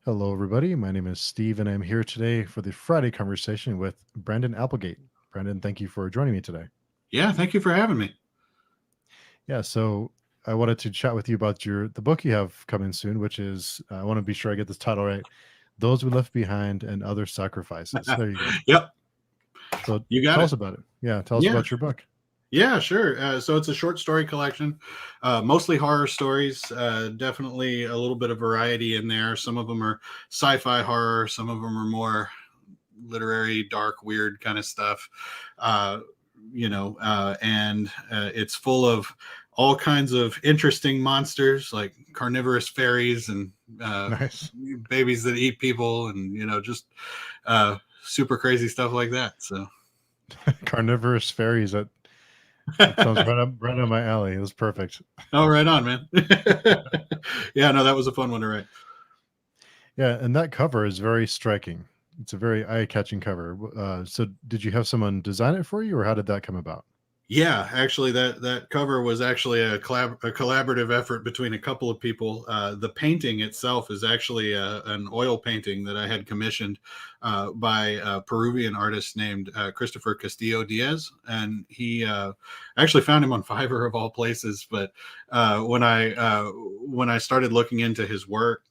Hello, everybody. My name is Steve, and I'm here today for the Friday conversation with Brandon Applegate. Brandon, thank you for joining me today. Yeah, thank you for having me. Yeah, so I wanted to chat with you about the book you have coming soon, which is I want to be sure I get this title right: "Those We Left Behind and Other Sacrifices." There you go. Yep, So you got tell it. us about it. Yeah, tell us Yeah, about your book. yeah, sure. So it's a short story collection, mostly horror stories. Definitely a little bit of variety in there. Some of them are sci-fi horror. Some of them are more literary, dark, weird kind of stuff. Uh, and it's full of all kinds of interesting monsters like carnivorous fairies and uh, Nice. babies that eat people, and just super crazy stuff like that. So. Carnivorous fairies. That sounds right on my alley. It was perfect. Oh, right on, man. Yeah, no, that was a fun one to write. Yeah, and that cover is very striking. It's a very eye-catching cover. So did you have someone design it for you, or how did that come about? Yeah, actually, that cover was actually a collaborative effort between a couple of people. The painting itself is actually an oil painting that I had commissioned by a Peruvian artist named Christopher Castillo Diaz, and he actually found him on Fiverr of all places. But when I started looking into his work,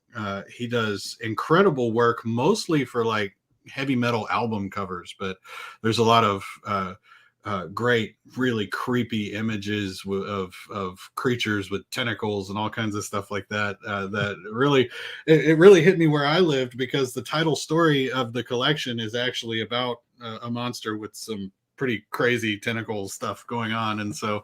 he does incredible work, mostly for like heavy metal album covers. But there's a lot of great, really creepy images of creatures with tentacles and all kinds of stuff like that. That really, it really hit me where I lived, because the title story of the collection is actually about a monster with some pretty crazy tentacle stuff going on, and so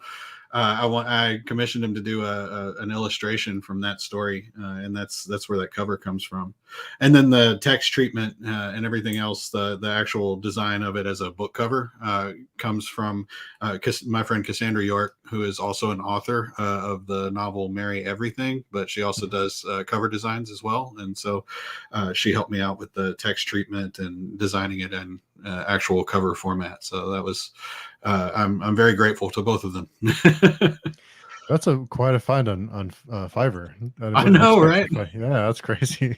I commissioned him to do an illustration from that story, and that's where that cover comes from. And then the text treatment and everything else, the actual design of it as a book cover comes from my friend Cassandra York, who is also an author of the novel Mary Everything, but she also Mhm. does cover designs as well. And so she helped me out with the text treatment and designing it in actual cover format. So that was I'm very grateful to both of them. That's a quite a find on Fiverr. I I wouldn't know, expect right? to find. Yeah, that's crazy.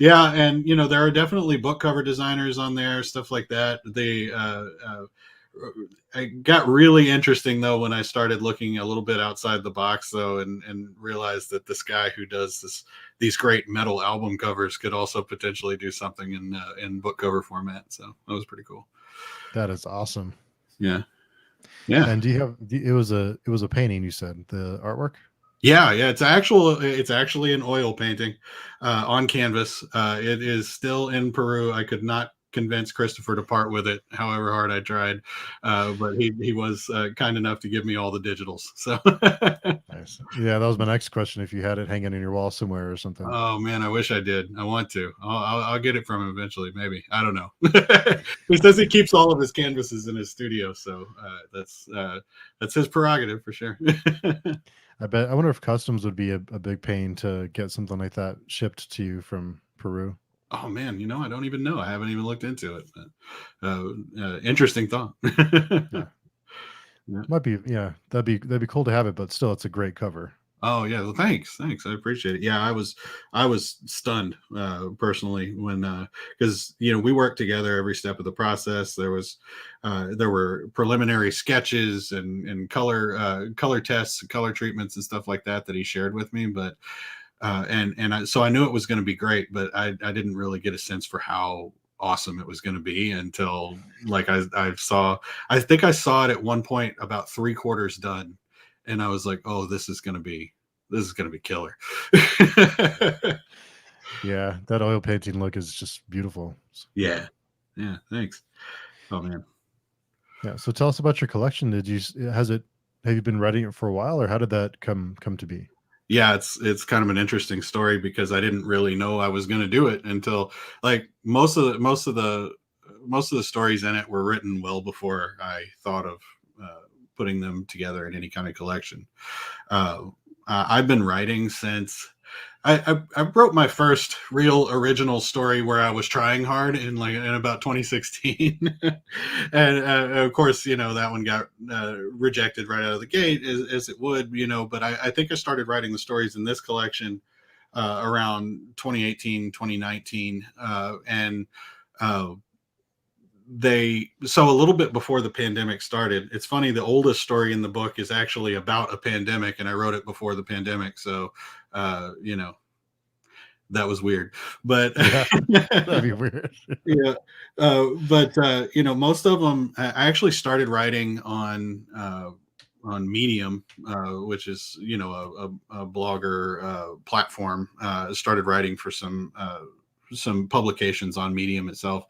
Yeah, and there are definitely book cover designers on there, stuff like that. It got really interesting though when I started looking a little bit outside the box though, and realized that this guy who does these great metal album covers could also potentially do something in book cover format. So that was pretty cool. That is awesome. Yeah, yeah. And it was a painting, you said, the artwork? Yeah. It's actually an oil painting on canvas. It is still in Peru. I could not convince Christopher to part with it, however hard I tried. But he was kind enough to give me all the digitals. So, Nice. Yeah, that was my next question, if you had it hanging on your wall somewhere or something. oh man, I wish I did. I want to. I'll get it from him eventually. Maybe, I don't know. He says he keeps all of his canvases in his studio, so that's his prerogative for sure. I wonder if customs would be a big pain to get something like that shipped to you from Peru. Oh man, I don't even know. I haven't even looked into it. But, interesting thought. Yeah. Yeah. Might be, yeah, that'd be cool to have it, but still it's a great cover. Oh yeah, well, thanks. I appreciate it. Yeah, I was stunned personally when because we worked together every step of the process. There were preliminary sketches and color tests, color treatments, and stuff like that he shared with me. But so I knew it was going to be great, but I didn't really get a sense for how awesome it was going to be until like I think I saw it at one point about three quarters done, and I was like, oh, this is gonna be killer. Yeah, that oil painting look is just beautiful. Yeah. Yeah, yeah, thanks. Oh man. Yeah. So tell us about your collection. Have you been writing it for a while, or how did that come to be? Yeah, it's kind of an interesting story because I didn't really know I was going to do it until like most of the stories in it were written well before I thought of putting them together in any kind of collection. Uh, I've been writing since I wrote my first real original story where I was trying hard in about 2016, and of course that one got rejected right out of the gate as it would. But I think I started writing the stories in this collection around 2018, 2019. And uh, so a little bit before the pandemic started. It's funny, the oldest story in the book is actually about a pandemic, and I wrote it before the pandemic. So, you know, that was weird. But Yeah, that'd be weird. yeah, but you know, most of them I actually started writing on Medium, which is, you know, a blogger platform. Started writing for some publications on Medium itself,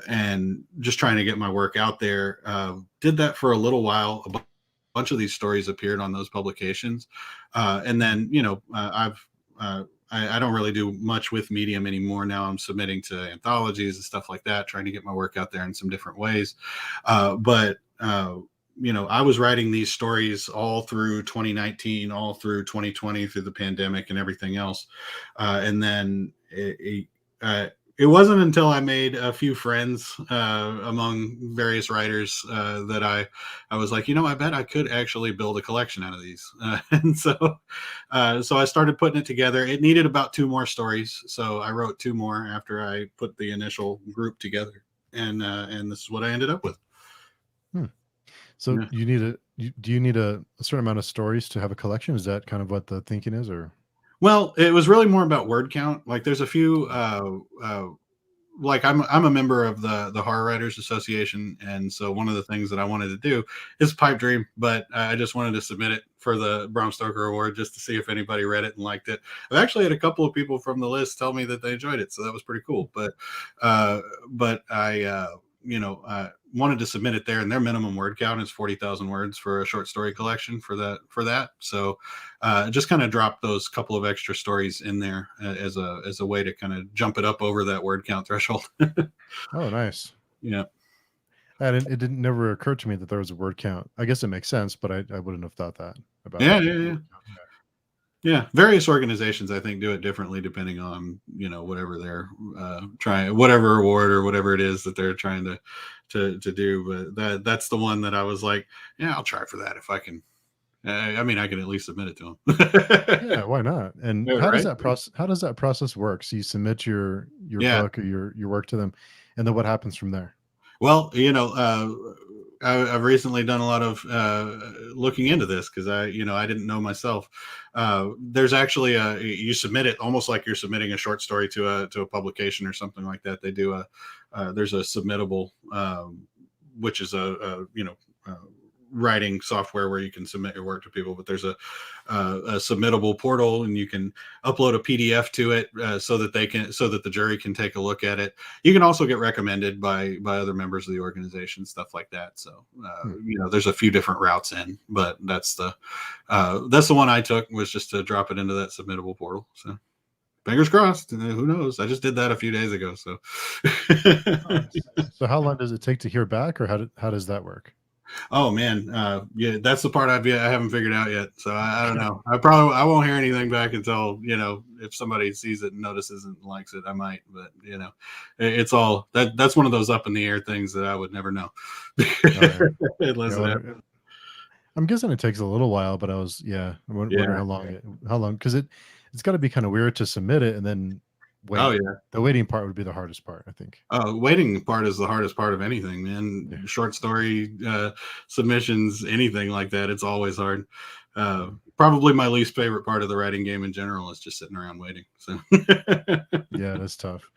and just trying to get my work out there. Did that for a little while. Bunch of these stories appeared on those publications, and then, you know, I don't really do much with Medium anymore. Now I'm submitting to anthologies and stuff like that, trying to get my work out there in some different ways. But you know, I was writing these stories all through 2019, all through 2020, through the pandemic and everything else. And then it wasn't until I made a few friends among various writers that I was like, you know, I bet I could actually build a collection out of these. And so I started putting it together. It needed about 2 more stories, so I wrote 2 more after I put the initial group together, and this is what I ended up with. Hmm. So Yeah. do you need a certain amount of stories to have a collection? Is that kind of what the thinking is, or? Well, it was really more about word count. Like, there's a few like I'm a member of the Horror Writers Association, and so one of the things that I wanted to do is Pipe Dream, but I just wanted to submit it for the Bram Stoker Award just to see if anybody read it and liked it. I've actually had a couple of people from the list tell me that they enjoyed it, so that was pretty cool. Uh, but I you know, wanted to submit it there, and their minimum word count is 40,000 words for a short story collection for that. So just kind of drop those couple of extra stories in there as a way to kind of jump it up over that word count threshold. Oh, nice. Yeah. It didn't never occur to me that there was a word count. I guess it makes sense, but I wouldn't have thought that about Yeah, the yeah, yeah. word count. Yeah, various organizations I think do it differently depending on, you know, whatever they're trying, whatever award or whatever it is that they're trying to do. But that's the one that I was like, yeah, I'll try for that if I can. I mean, I can at least submit it to them. Yeah, why not? And Yeah, right. how does that process work? So you submit your Yeah. book or your work to them, and then what happens from there? Well, you know, I've recently done a lot of looking into this because you know, I didn't know myself. There's actually you submit it almost like you're submitting a short story to a publication or something like that. They do there's a submittable, which is a you know, writing software where you can submit your work to people. But there's a submittable portal, and you can upload a PDF to it so that the jury can take a look at it. You can also get recommended by other members of the organization, stuff like that. So Hmm. you know, there's a few different routes in, but that's the one I took, was just to drop it into that submittable portal. So fingers crossed. Who knows? I just did that a few days ago. So Nice. So how long does it take to hear back, or how does that work? oh man, yeah, that's the part I haven't figured out yet. So I don't Okay. know. I won't hear anything back until, you know, if somebody sees it and notices and likes it, I might. But you know, it's all that's one of those up in the air things that I would never know Oh yeah. Yeah. unless I it happens. wonder, I'm guessing it takes a little while, but I wonder Yeah. how long, because it's got to be kind of weird to submit it and then Oh wait. yeah. The waiting part would be the hardest part, I think. Waiting part is the hardest part of anything, man. Yeah. Short story submissions, anything like that, it's always hard. Yeah. Probably my least favorite part of the writing game in general is just sitting around waiting. So Yeah, that's tough.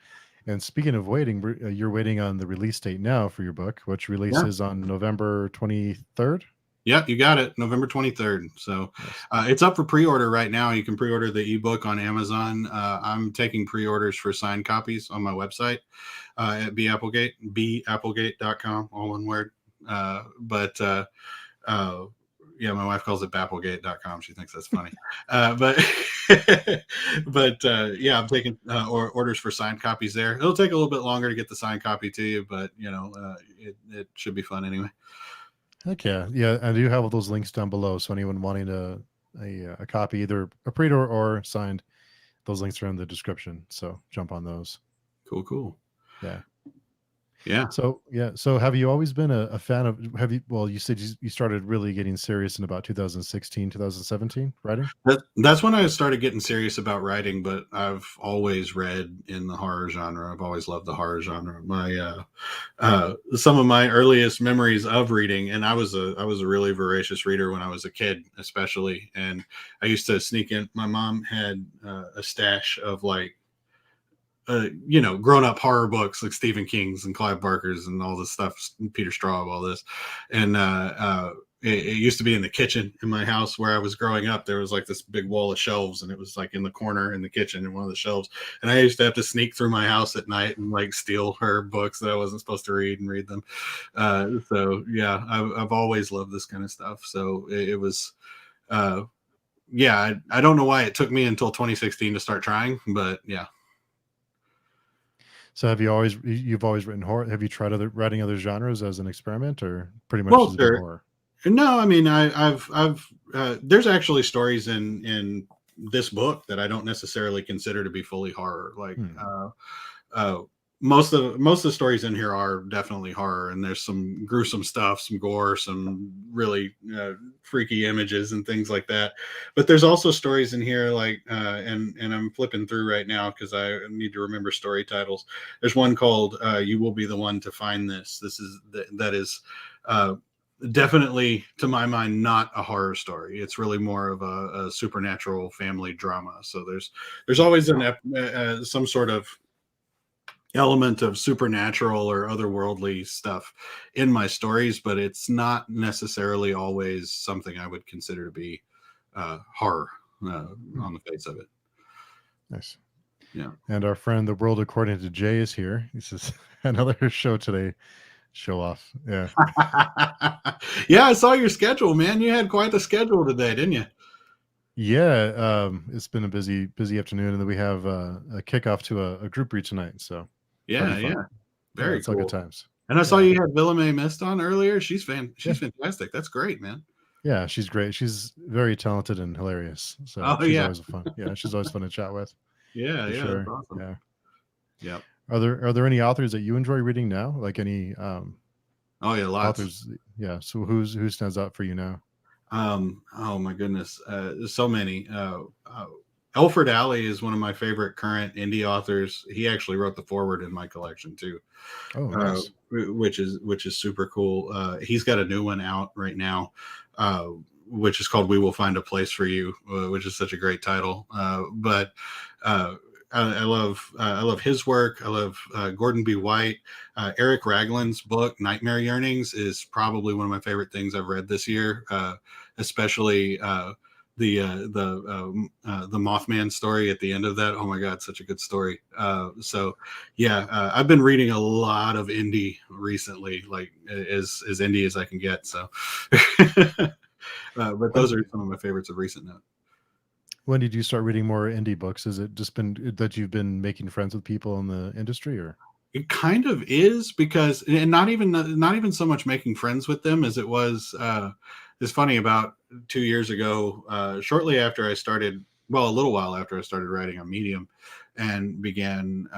And speaking of waiting, you're waiting on the release date now for your book, which yeah. releases on November 23rd. Yeah, you got it. November 23rd. So Nice. it's up for pre-order right now. You can pre-order the ebook on Amazon. I'm taking pre-orders for signed copies on my website at bapplegate.com, all one word. But uh, yeah, my wife calls it bapplegate.com. She thinks that's funny. But yeah, I'm taking orders for signed copies there. It'll take a little bit longer to get the signed copy to you, but you know, it should be fun anyway. Heck yeah. Yeah, I do have all those links down below. So anyone wanting a copy, either a pre-order or signed, those links are in the description. So jump on those. Cool, cool. Yeah. Yeah. So yeah, so have you always been a fan of? Have you? Well, you said you started really getting serious in about 2016, 2017, writing. That's when I started getting serious about writing, but I've always read in the horror genre. I've always loved the horror genre. Some of my earliest memories of reading, and I was a really voracious reader when I was a kid, especially. And I used to sneak in. My mom had a stash of like grown up horror books like Stephen King's and Clive Barker's and all this stuff, Peter Straub, all this. And it used to be in the kitchen in my house where I was growing up. There was like this big wall of shelves, and it was like in the corner in the kitchen in one of the shelves. And I used to have to sneak through my house at night and like steal her books that I wasn't supposed to read and read them. So yeah, I've always loved this kind of stuff. So it was. Yeah, I don't know why it took me until 2016 to start trying, but yeah. So you've always written horror? Have you tried writing other genres as an experiment, or pretty much Well, has it been sure. horror? No, I mean, I've there's actually stories in this book that I don't necessarily consider to be fully horror. Like Hmm. uh, most of the stories in here are definitely horror, and there's some gruesome stuff, some gore, some really freaky images and things like that. But there's also stories in here like and I'm flipping through right now because I need to remember story titles. There's one called "You Will Be the One to Find This." That is. Uh, Definitely to my mind not a horror story. It's really more of a supernatural family drama. So there's always some sort of element of supernatural or otherworldly stuff in my stories, but it's not necessarily always something I would consider to be horror Hmm. on the face of it. Nice. Yeah. And our friend, the world according to Jay, is here. He says another show today. Show off. Yeah. Yeah, I saw your schedule, man. You had quite the schedule today, didn't you? Yeah. It's been a busy afternoon, and then we have a kickoff to a group read tonight. So that'll Yeah, be fun. yeah. Yeah, Very it's all good cool. times. And I saw Yeah. you had Villamay Mist on earlier. She's Yeah. fantastic. That's great, man. Yeah. She's great. She's very talented and hilarious. So Oh she's yeah. always a fun. Yeah. She's always fun to chat with Yeah, for yeah, that's sure. awesome. Yeah. Yep. Are there any authors that you enjoy reading now? Like any Oh yeah, lots. authors? Yeah. So who stands out for you now? Oh my goodness, there's so many. Alfred Alley is one of my favorite current indie authors. He actually wrote the foreword in my collection too, Oh, nice. which is super cool. He's got a new one out right now, uh, which is called "We Will Find a Place for You," which is such a great title. But uh, I love his work. I love Gordon B. White. Eric Ragland's book "Nightmare Yearnings" is probably one of my favorite things I've read this year, especially. The Mothman story at the end of that. Oh my God, such a good story. So yeah, I've been reading a lot of indie recently, like as indie as I can get. So, but those are When some of my favorites of recent note. when did you start reading more indie books? Is it just been that you've been making friends with people in the industry, or? It kind of is because, and not even so much making friends with them as it was. It's funny about 2 years ago, shortly after I started, well, a little while after I started writing on Medium, and began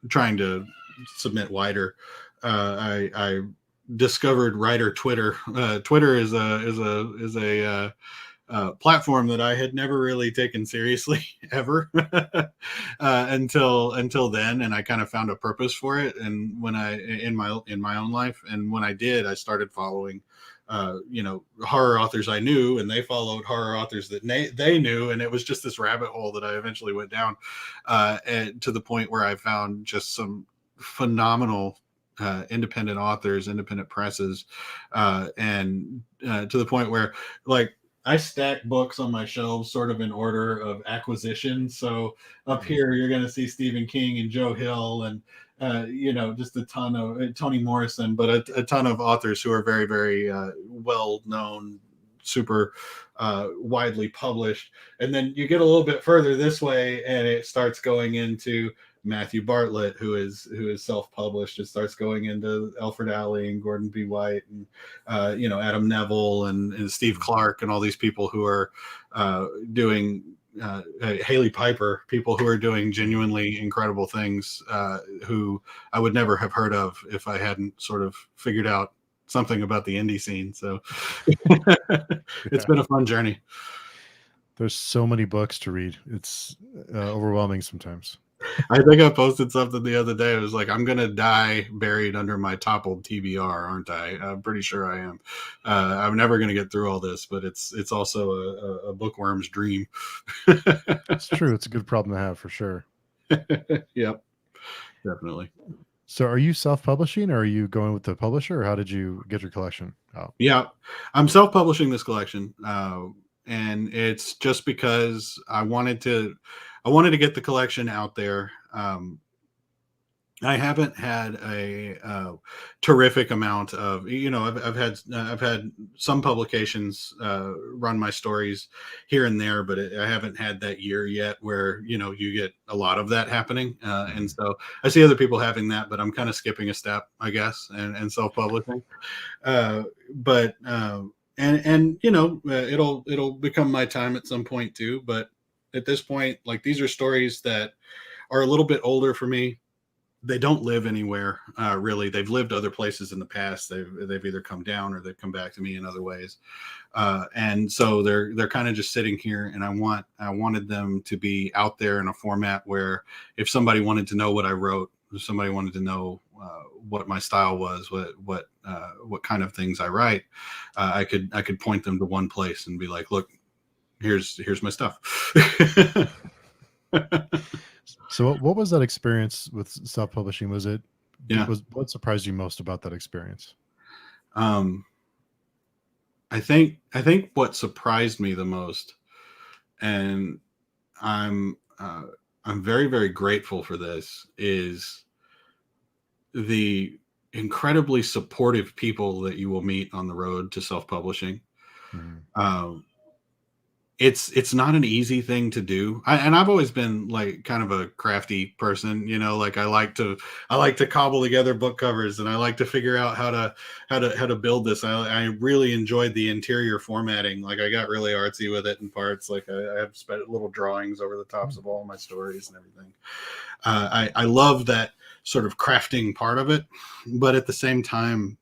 trying to submit wider. I discovered writer Twitter. Twitter is a platform that I had never really taken seriously ever until then, and I kind of found a purpose for it. And when I in my own life, and when I did, I started following horror authors I knew, and they followed horror authors that they knew, and it was just this rabbit hole that I eventually went down, and to the point where I found just some phenomenal independent authors, independent presses, and to the point where like I stack books on my shelves sort of in order of acquisition. So up Mhm. here, you're going to see Stephen King and Joe Hill and, just a ton of Toni Morrison, but a ton of authors who are very, very well known, super widely published. And then you get a little bit further this way, and it starts going into Matthew Bartlett, who is self-published. It starts going into Alfred Alley and Gordon B. White and Adam Neville and Steve Mhm. Clark and all these people who are doing Haley Piper, people who are doing genuinely incredible things, who I would never have heard of if I hadn't sort of figured out something about the indie scene. So it's Yeah. been a fun journey. There's so many books to read. It's overwhelming sometimes. I think I posted something the other day. It was like, I'm gonna die buried under my toppled TBR, aren't I? I'm pretty sure I am. I'm never gonna get through all this, but it's also a bookworm's dream. It's true. It's a good problem to have for sure. Yep, definitely. So are you self-publishing or are you going with the publisher, or how did you get your collection out? Yeah, I'm self-publishing this collection, and it's just because I wanted to get the collection out there. I haven't had a terrific amount of, I've had some publications run my stories here and there, but I haven't had that year yet where you get a lot of that happening, and Mhm. so I see other people having that, but I'm kind of skipping a step, I guess, and self-publishing. But and it'll become my time at some point too. But at this point, like, these are stories that are a little bit older for me. They don't live anywhere, really. They've lived other places in the past. They've either come down or they've come back to me in other ways, and so they're kind of just sitting here. And I wanted them to be out there in a format where if somebody wanted to know what I wrote, if somebody wanted to know what my style was, what kind of things I write, I could point them to one place and be like, look, here's my stuff. So what was that experience with self-publishing? Was it Yeah. was what surprised you most about that experience? Um, I think what surprised me the most, and I'm I'm very, very grateful for this, is the incredibly supportive people that you will meet on the road to self-publishing. Mhm. Um, it's not an easy thing to do. And I've always been like kind of a crafty person, like I like to cobble together book covers, and I like to figure out how to build this. I really enjoyed the interior formatting. Like, I got really artsy with it in parts. Like, I have spent little drawings over the tops of all my stories and everything. I love that sort of crafting part of it, but at the same time,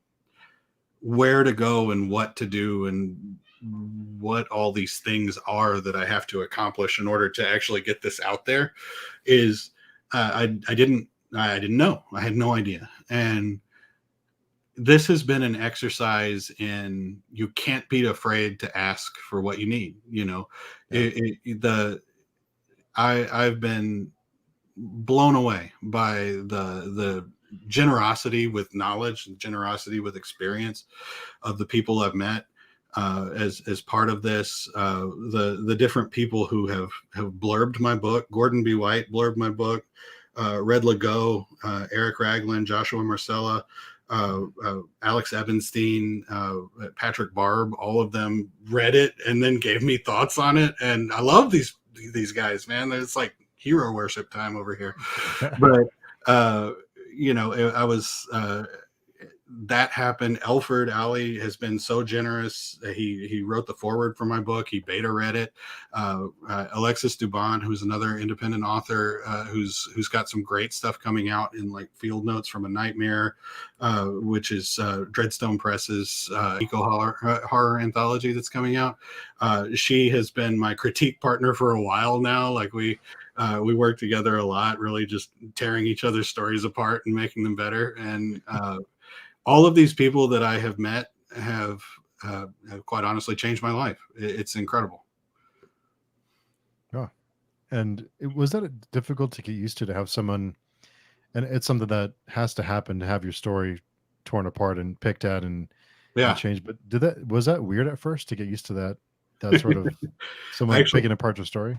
where to go and what to do and what all these things are that I have to accomplish in order to actually get this out there is, I didn't know. I had no idea. And this has been an exercise in, you can't be afraid to ask for what you need. Yeah. I've been blown away by the generosity with knowledge and generosity with experience of the people I've met, as part of this. The different people who have blurbed my book. Gordon B. White blurbed my book. Red Legault, Eric Ragland, Joshua Marcella, Alex Ebenstein, Patrick Barb. All of them read it and then gave me thoughts on it. And I love these guys, man. It's like hero worship time over here. But uh, I was. That happened. Elford Alley has been so generous. He wrote the foreword for my book. He beta read it. Alexis Dubon, who's another independent author, who's got some great stuff coming out in like Field Notes from a Nightmare, which is Dreadstone Press's eco horror anthology that's coming out. She has been my critique partner for a while now. Like, we work together a lot, really just tearing each other's stories apart and making them better. And all of these people that I have met have quite honestly changed my life. It's incredible. Oh, and was that difficult to get used to have someone, and it's something that has to happen to have your story torn apart and picked at and Yeah. changed. But was that weird at first to get used to that sort of I someone actually picking apart your story?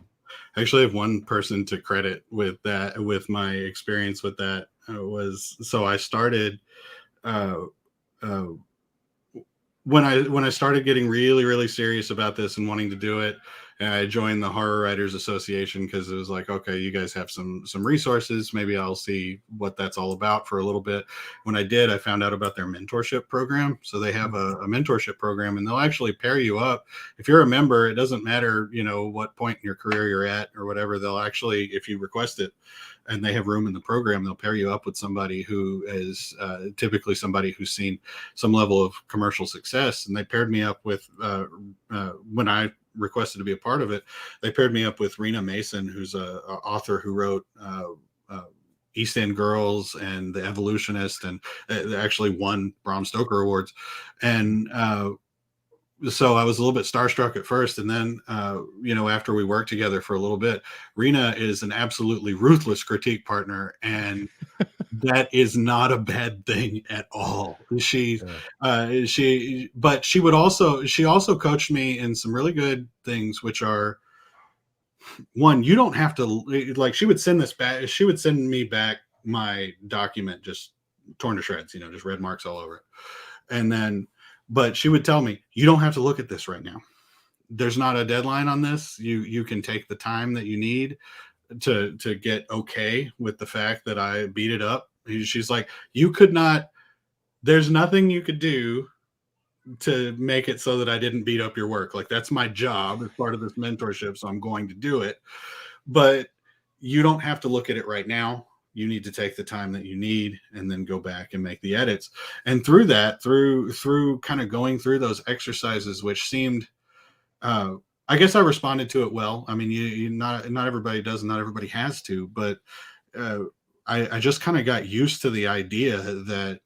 I actually have one person to credit with that, with my experience with that. Was So I started, uh, uh, when I started getting really, really serious about this and wanting to do it, and I joined the Horror Writers Association because it was like, okay, you guys have some resources. Maybe I'll see what that's all about for a little bit. When I did, I found out about their mentorship program. So they have a mentorship program, and they'll actually pair you up. If you're a member, it doesn't matter, what point in your career you're at or whatever. They'll actually, if you request it, and they have room in the program, they'll pair you up with somebody who is typically somebody who's seen some level of commercial success. And they paired me up with, when I requested to be a part of it, they paired me up with Rena Mason, who's a author who wrote East End Girls and The Evolutionist, and actually won Bram Stoker Awards. And so I was a little bit starstruck at first. And then, after we worked together for a little bit, Rena is an absolutely ruthless critique partner. And that is not a bad thing at all. But she also coached me in some really good things, which are, one, you don't have to, like, she would send me back my document just torn to shreds, just red marks all over it. And then, but she would tell me, you don't have to look at this right now. There's not a deadline on this. You can take the time that you need to get okay with the fact that I beat it up. She's like, there's nothing you could do to make it so that I didn't beat up your work. Like, that's my job as part of this mentorship. So I'm going to do it, but you don't have to look at it right now. You need to take the time that you need and then go back and make the edits. And through that, through kind of going through those exercises, which seemed, I guess I responded to it well. I mean, not everybody does, and not everybody has to, but I just kind of got used to the idea that,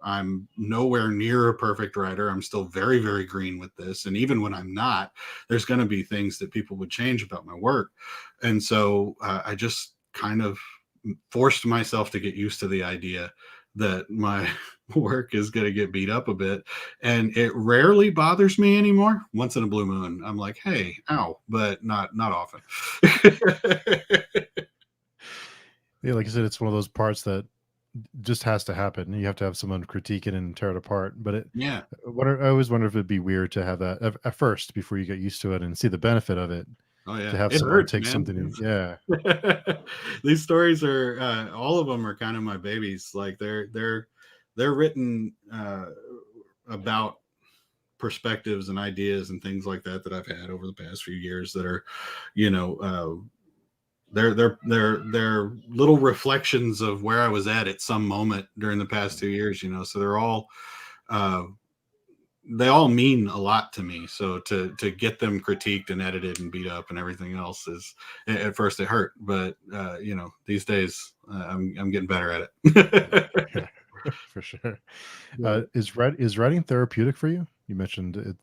I'm nowhere near a perfect writer. I'm still very, very green with this. And even when I'm not, there's going to be things that people would change about my work. And so I just kind of forced myself to get used to the idea that my work is going to get beat up a bit. And it rarely bothers me anymore. Once in a blue moon, I'm like, hey, ow, but not often. Yeah, like I said, it's one of those parts that just has to happen. You have to have someone critique it and tear it apart. But Yeah. I always wonder if it'd be weird to have that at first before you get used to it and see the benefit of it. Oh yeah, To have it someone hurts, take man. something, yeah, These stories are all of them are kind of my babies. Like they're written about perspectives and ideas and things like that I've had over the past few years that are, they're little reflections of where I was at some moment during the past 2 years. So they're all they all mean a lot to me. So to get them critiqued and edited and beat up and everything else is, at first it hurt, but these days I'm getting better at it. yeah, for sure. Yeah. Is writing therapeutic for you? You mentioned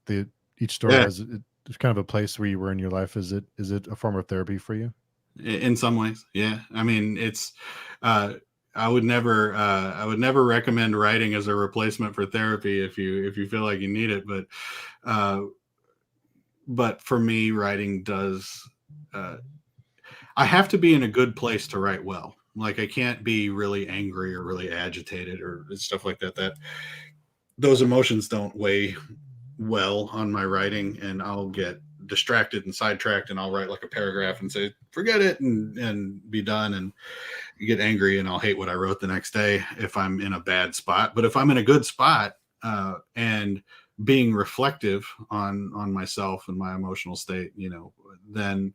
each story Yeah, has it's kind of a place where you were in your life. Is it a form of therapy for you? in some ways, yeah. I mean, it's I would never recommend writing as a replacement for therapy if you feel like you need it, uh, but for me, writing does. I have to be in a good place to write well. Like, I can't be really angry or really agitated or stuff like that. That those emotions don't weigh well on my writing, and I'll get distracted and sidetracked, and I'll write like a paragraph and say forget it and be done, and get angry, and I'll hate what I wrote the next day if I'm in a bad spot. But if I'm in a good spot and being reflective on myself and my emotional state, then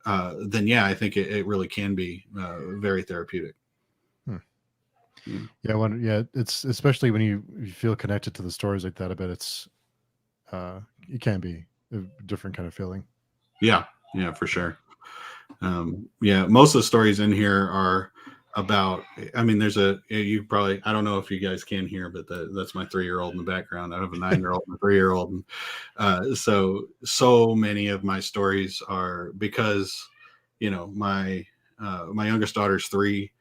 yeah, I think it really can be very therapeutic. Hmm. Yeah. Yeah, it's especially when you feel connected to the stories like that. I bet it can be a different kind of feeling. Yeah, yeah, for sure. Yeah, most of the stories in here are about. I mean, you probably, I don't know if you guys can hear, but that's my 3-year-old in the background. I have a 9-year-old and a 3-year-old, and so many of my stories are because my youngest daughter's 3,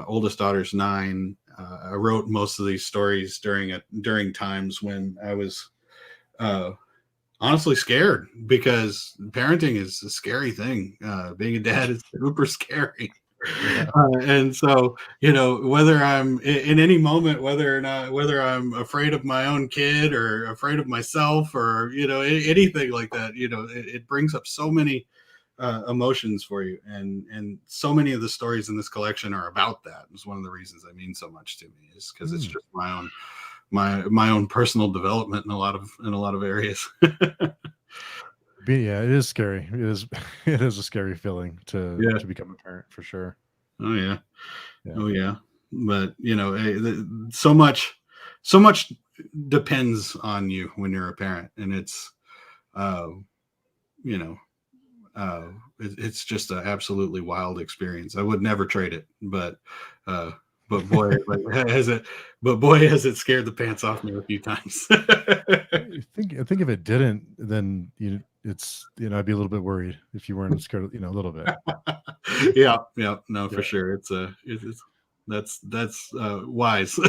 oldest daughter's 9. I wrote most of these stories during times when I was honestly scared, because parenting is a scary thing. Being a dad is super scary. Yeah. And so, whether I'm in any moment, whether I'm afraid of my own kid or afraid of myself or, anything like that, it brings up so many emotions for you. And so many of the stories in this collection are about that. It's one of the reasons they mean so much to me is because it's Hmm. just my own personal development in a lot of areas. Yeah, it is scary. It is it is a scary feeling Yeah. to become a parent for sure. Oh yeah. Yeah. Oh yeah. But so much depends on you when you're a parent, and it's uh, you know it's just an absolutely wild experience. I would never trade it, uh, but boy, like, has it, but boy, has it scared the pants off me a few times. I think if it didn't, then I'd be a little bit worried if you weren't scared, a little bit. Yeah, yeah, no, for Yeah. sure. It's that's wise.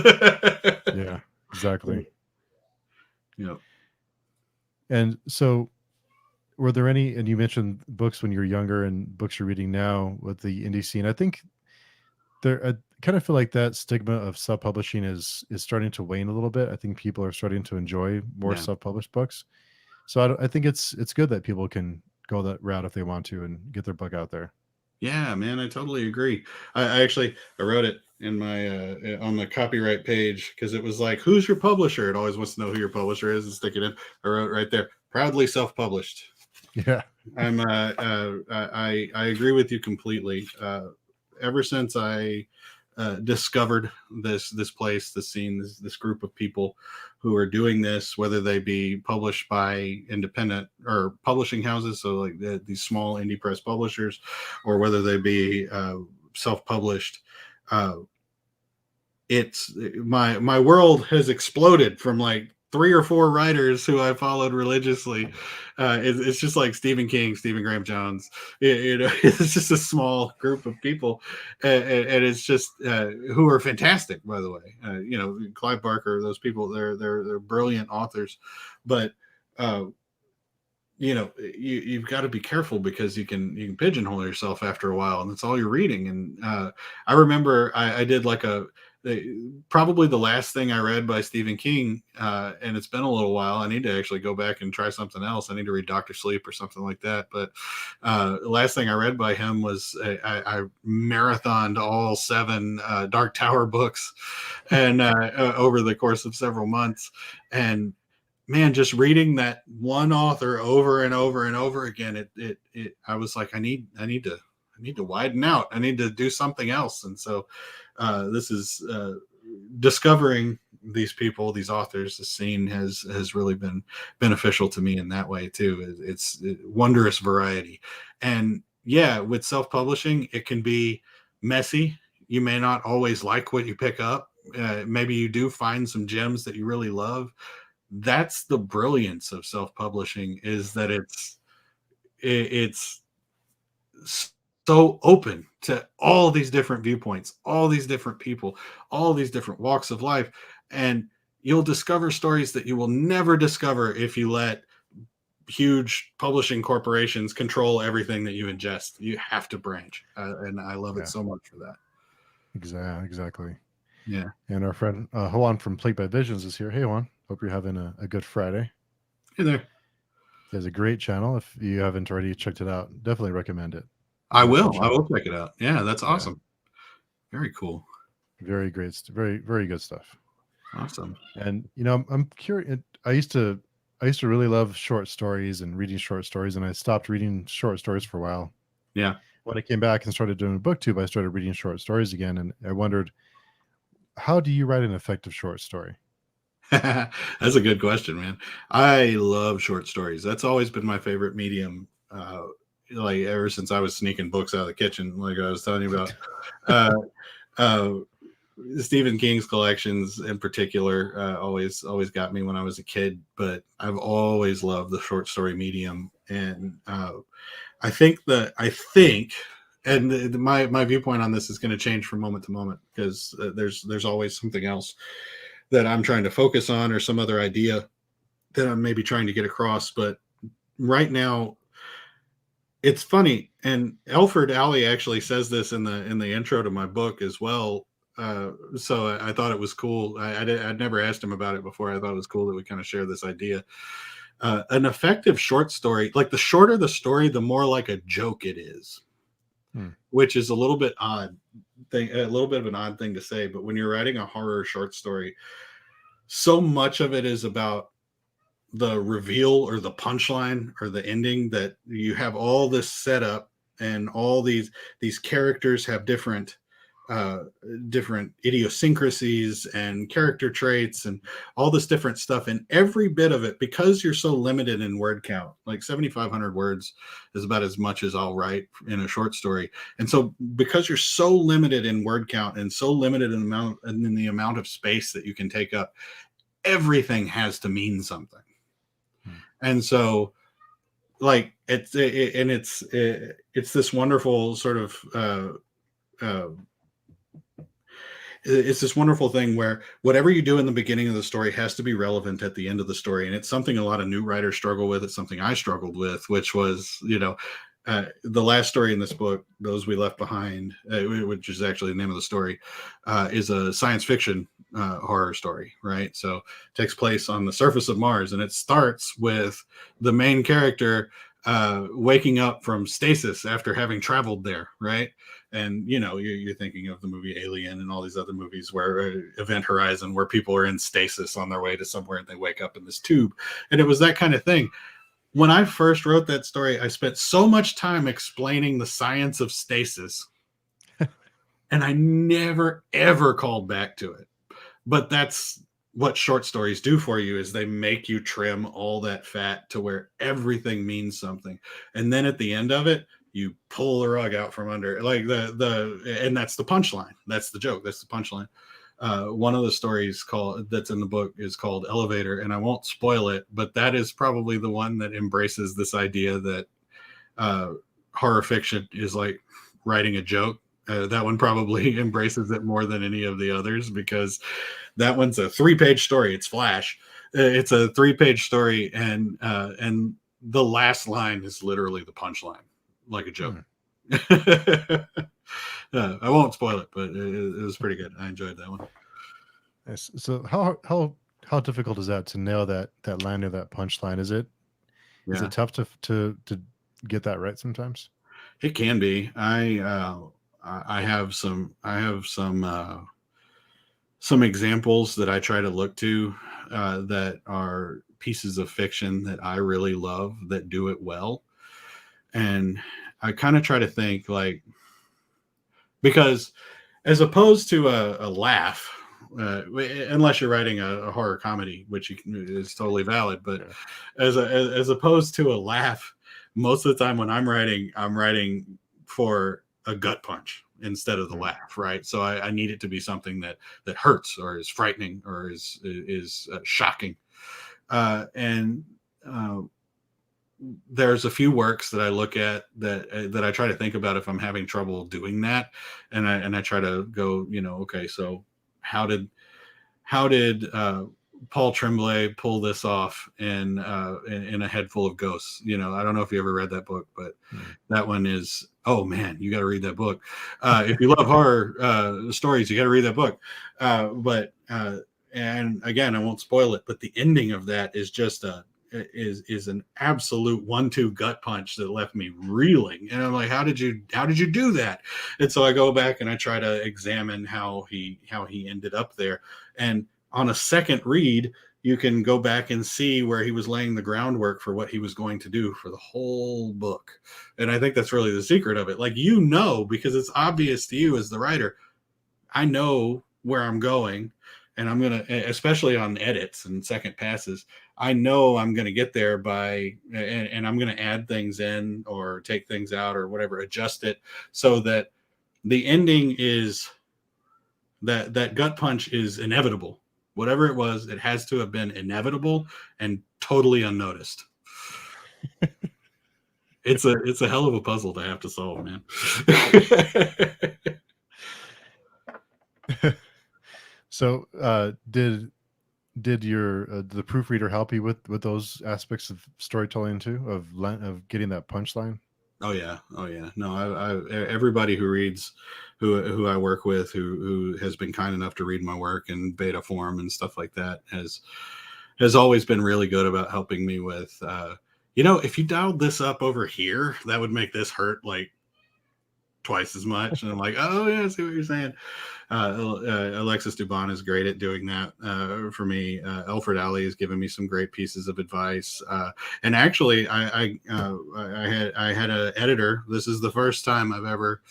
Yeah, exactly. Yeah. And so were there any, and you mentioned books when you were younger and books you're reading now with the indie scene. I think I kind of feel like that stigma of self-publishing is starting to wane a little bit. I think people are starting to enjoy more Yeah. self-published books. So I think it's good that people can go that route if they want to and get their book out there. Yeah, man, I totally agree. I actually I wrote it in my on the copyright page because it was like, "Who's your publisher?" It always wants to know who your publisher is and stick it in. I wrote right there, "Proudly self-published." Yeah. I agree with you completely. Ever since I discovered this place, this scene, this group of people who are doing this, whether they be published by independent or publishing houses, so like these small indie press publishers, or whether they be self-published. Uh, it's my world has exploded from like three or four writers who I followed religiously. It's just like Stephen King, Stephen Graham Jones. It's just a small group of people, and it's just who are fantastic, by the way. Clive Barker, those people, they're brilliant authors, but uh, you've got to be careful because you can pigeonhole yourself after a while, and that's all you're reading. And I remember I did like probably the last thing I read by Stephen King, and it's been a little while. I need to actually go back and try something else. I need to read Doctor Sleep or something like that. But the last thing I read by him was I marathoned all seven Dark Tower books, and over the course of several months. And man, just reading that one author over and over and over again, I was like, I need to widen out. I need to do something else. And so this is discovering these people, these authors. The scene has really been beneficial to me in that way too. It's wondrous variety. And yeah, with self-publishing, it can be messy. You may not always like what you pick up. Maybe you do find some gems that you really love. That's the brilliance of self-publishing, is that it's so open to all these different viewpoints, all these different people, all these different walks of life. And you'll discover stories that you will never discover if you let huge publishing corporations control everything that you ingest. You have to branch. And I love it Yeah. so much for that. Exactly. Yeah. And our friend Juan from Plate by Visions is here. Hey Juan, hope you're having a good Friday. Hey there. He has a great channel. If you haven't already checked it out, definitely recommend it. I Awesome will. I will channel. check it out. Yeah, that's Yeah. awesome. Very cool. Very great. Very, very good stuff. Awesome. And I'm curious. I used to really love short stories and reading short stories, and I stopped reading short stories for a while. Yeah. When I came back and started doing booktube, I started reading short stories again, and I wondered, how do you write an effective short story? That's a good question, man. I love short stories. That's always been my favorite medium. Like ever since I was sneaking books out of the kitchen, like I was telling you about. Uh, uh, Stephen King's collections in particular always got me when I was a kid. But I've always loved the short story medium, and I think, and my viewpoint on this is going to change from moment to moment because there's always something else that I'm trying to focus on or some other idea that I'm maybe trying to get across. But right now, it's funny, and Elford Alley actually says this in the intro to my book as well. So I thought it was cool. I'd never asked him about it before. I thought it was cool that we kind of share this idea. An effective short story, like the shorter the story, the more like a joke it is, which is a little bit odd thing, a little bit of an odd thing to say. But when you're writing a horror short story, so much of it is about the reveal or the punchline or the ending, that you have all this setup and all these characters have different different idiosyncrasies and character traits and all this different stuff, and every bit of it, because you're so limited in word count, like 7,500 words is about as much as I'll write in a short story. And so because you're so limited in word count and so limited in the amount of space that you can take up, everything has to mean something. And so, like, it's this wonderful sort of it's this wonderful thing where whatever you do in the beginning of the story has to be relevant at the end of the story. And it's something a lot of new writers struggle with. It's something I struggled with, which was, the last story in this book, Those We Left Behind, which is actually the name of the story, is a science fiction horror story, right? So it takes place on the surface of Mars, and it starts with the main character waking up from stasis after having traveled there, right? And you're thinking of the movie Alien and all these other movies where Event Horizon, where people are in stasis on their way to somewhere and they wake up in this tube. And it was that kind of thing. When I first wrote that story, I spent so much time explaining the science of stasis, and I never ever called back to it. But that's what short stories do for you, is they make you trim all that fat to where everything means something. And then at the end of it, you pull the rug out from under, like and that's the punchline. That's the joke. That's the punchline. One of the stories that's in the book is called Elevator, and I won't spoil it, but that is probably the one that embraces this idea that horror fiction is like writing a joke. That one probably embraces it more than any of the others, because that one's a 3-page story. It's Flash. It's a 3-page story, and the last line is literally the punchline, like a joke. I won't spoil it, but it was pretty good. I enjoyed that one. Yes. So how difficult is that to nail that line or that punchline? Is it tough to get that right sometimes? It can be. I have some examples that I try to look to that are pieces of fiction that I really love that do it well. And I kind of try to think, like, because as opposed to a laugh, unless you're writing a horror comedy, which is totally valid, but as opposed to a laugh, most of the time when I'm writing for a gut punch instead of the laugh, right? So I need it to be something that hurts or is frightening or is shocking. There's a few works that I look at that I try to think about if I'm having trouble doing that, and I try to go, okay, so how did Paul Tremblay pull this off in A Head Full of Ghosts? I don't know if you ever read that book, but that one is, oh man, you got to read that book. If you love horror stories, you got to read that book. And again, I won't spoil it, but the ending of that is just is an absolute 1-2 gut punch that left me reeling. And I'm like, how did you do that? And so I go back and I try to examine how he ended up there. And on a second read, you can go back and see where he was laying the groundwork for what he was going to do for the whole book. And I think that's really the secret of it. Like, because it's obvious to you as the writer, I know where I'm going, and I'm going to, especially on edits and second passes, I know I'm going to get there and I'm going to add things in or take things out or whatever, adjust it so that the ending is that gut punch is inevitable. Whatever it was, it has to have been inevitable and totally unnoticed. It's a hell of a puzzle to have to solve, man. So, did your the proofreader help you with those aspects of storytelling too, of getting that punchline? Oh yeah, oh yeah. No, everybody who reads, who I work with, who has been kind enough to read my work in beta form and stuff like that, has always been really good about helping me with, if you dialed this up over here, that would make this hurt like twice as much. And I'm like, oh yeah, I see what you're saying. Alexis Dubon is great at doing that for me. Alfred Alley has given me some great pieces of advice. And actually, I had an editor. This is the first time I've ever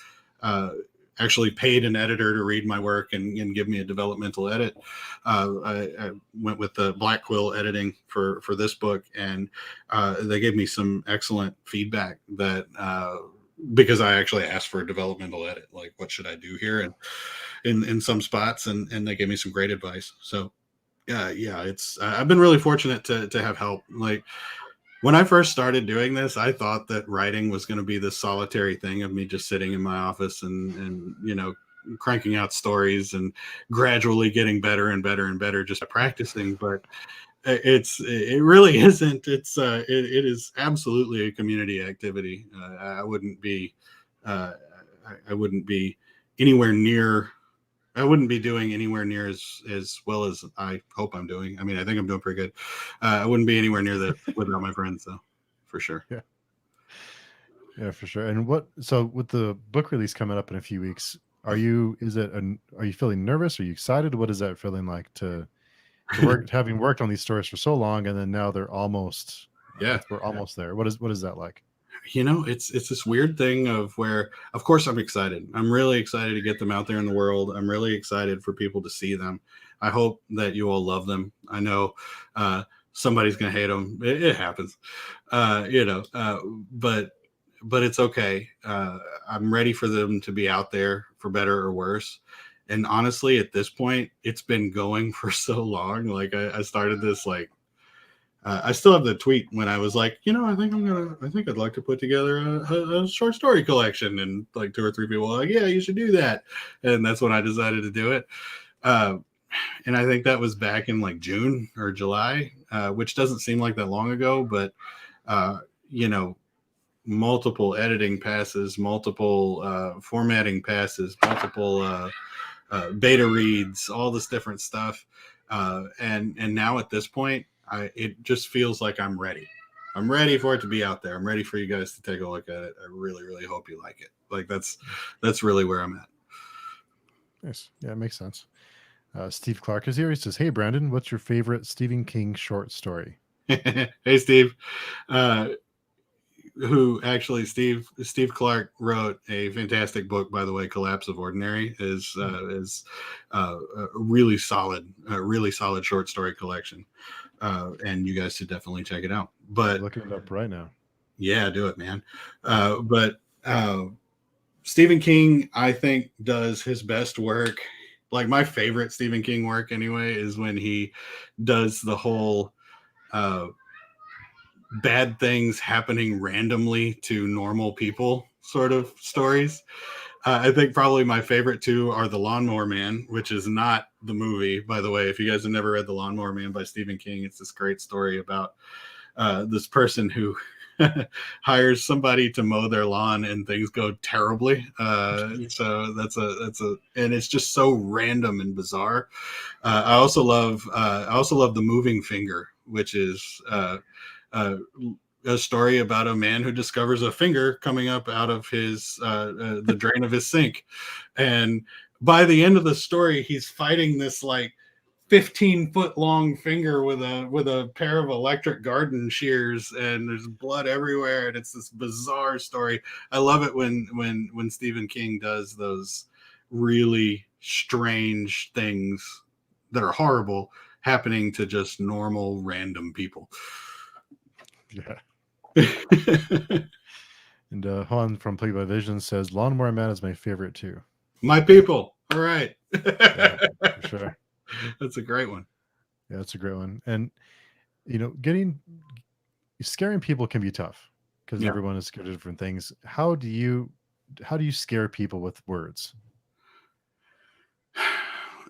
actually paid an editor to read my work and give me a developmental edit. I went with the Black Quill editing for this book, and they gave me some excellent feedback that. Because I actually asked for a developmental edit, like what should I do here, and in some spots, and they gave me some great advice. So yeah, it's I've been really fortunate to have help. Like when I first started doing this, I thought that writing was going to be this solitary thing of me just sitting in my office and cranking out stories and gradually getting better and better and better just by practicing. But it really isn't. It is absolutely a community activity. Uh, I wouldn't be anywhere near. I wouldn't be doing anywhere near as well as I hope I'm doing. I mean, I think I'm doing pretty good. I wouldn't be anywhere near this without my friends, though, for sure. Yeah. Yeah, for sure. And so with the book release coming up in a few weeks, are you feeling nervous? Are you excited? What is that feeling like to work, having worked on these stories for so long, and then now they're almost, Yeah. we're almost there. What is that like? It's this weird thing of where, of course, I'm excited. I'm really excited to get them out there in the world. I'm really excited for people to see them. I hope that you all love them. I know somebody's gonna hate them. It happens, but it's okay. I'm ready for them to be out there for better or worse. And honestly, at this point, it's been going for so long. Like I started this like I still have the tweet when I was like, I think I'd like to put together a short story collection, and like two or three people were like, yeah, you should do that, and that's when I decided to do it. Uh, and I think that was back in like June or July, which doesn't seem like that long ago, but uh, you know, multiple editing passes, multiple formatting passes, multiple beta reads, all this different stuff, and now at this point, it just feels like I'm ready. I'm ready for it to be out there. I'm ready for you guys to take a look at it. I really, really hope you like it. Like that's really where I'm at. Nice. Yeah, it makes sense. Steve Clark is here. He says, "Hey, Brandon, what's your favorite Stephen King short story?" Hey, Steve. Uh, who actually Steve Clark wrote a fantastic book, by the way. Collapse of Ordinary is a really solid short story collection, and you guys should definitely check it out. But Looking it up right now. yeah, do it, man. But Stephen King, I think, does his best work. Like my favorite Stephen King work, anyway, is when he does the whole uh, bad things happening randomly to normal people sort of stories. I think probably my favorite two are The Lawnmower Man, which is not the movie, by the way. If you guys have never read The Lawnmower Man by Stephen King, it's this great story about this person who hires somebody to mow their lawn and things go terribly. So and it's just so random and bizarre. I also love The Moving Finger, which is uh, a story about a man who discovers a finger coming up out of his the drain of his sink, and by the end of the story, he's fighting this like 15-foot long finger with a pair of electric garden shears, and there's blood everywhere, and it's this bizarre story. I love it when Stephen King does those really strange things that are horrible happening to just normal random people. Yeah. And Juan from Play by Vision says, "Lawnmower Man is my favorite too." My people. All right. Yeah, for sure. That's a great one. Yeah, that's a great one. And scaring people can be tough because Yeah. everyone is scared of different things. How do you scare people with words?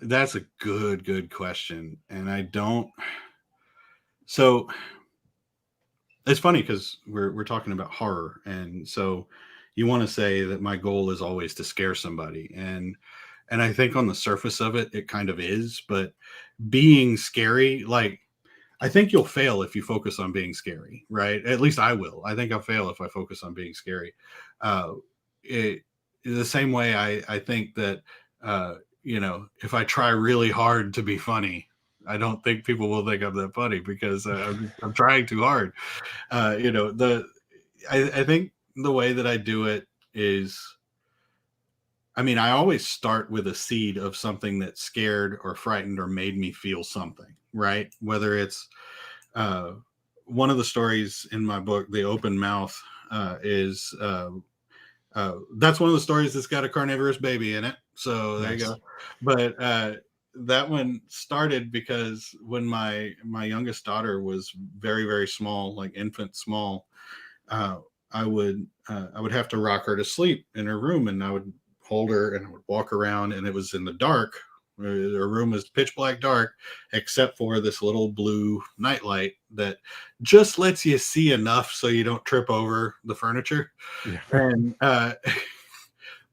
That's a good question. And I don't. So It's funny because we're talking about horror, and so you want to say that my goal is always to scare somebody, and I think on the surface of it, it kind of is, but being scary, like I think you'll fail if you focus on being scary, right? At least I will. I think I'll fail if I focus on being scary. Uh, it, the same way I think that, if I try really hard to be funny, I don't think people will think I'm that funny because I'm trying too hard. I think the way that I do it is, I mean, I always start with a seed of something that scared or frightened or made me feel something, right? Whether it's uh, one of the stories in my book, The Open Mouth, is that's one of the stories that's got a carnivorous baby in it. So there you Nice. go. But that one started because when my youngest daughter was very very small, like infant small, uh, I would have to rock her to sleep in her room, and I would hold her and I would walk around, and it was in the dark. Her room was pitch black dark, except for this little blue nightlight that just lets you see enough so you don't trip over the furniture. Yeah. And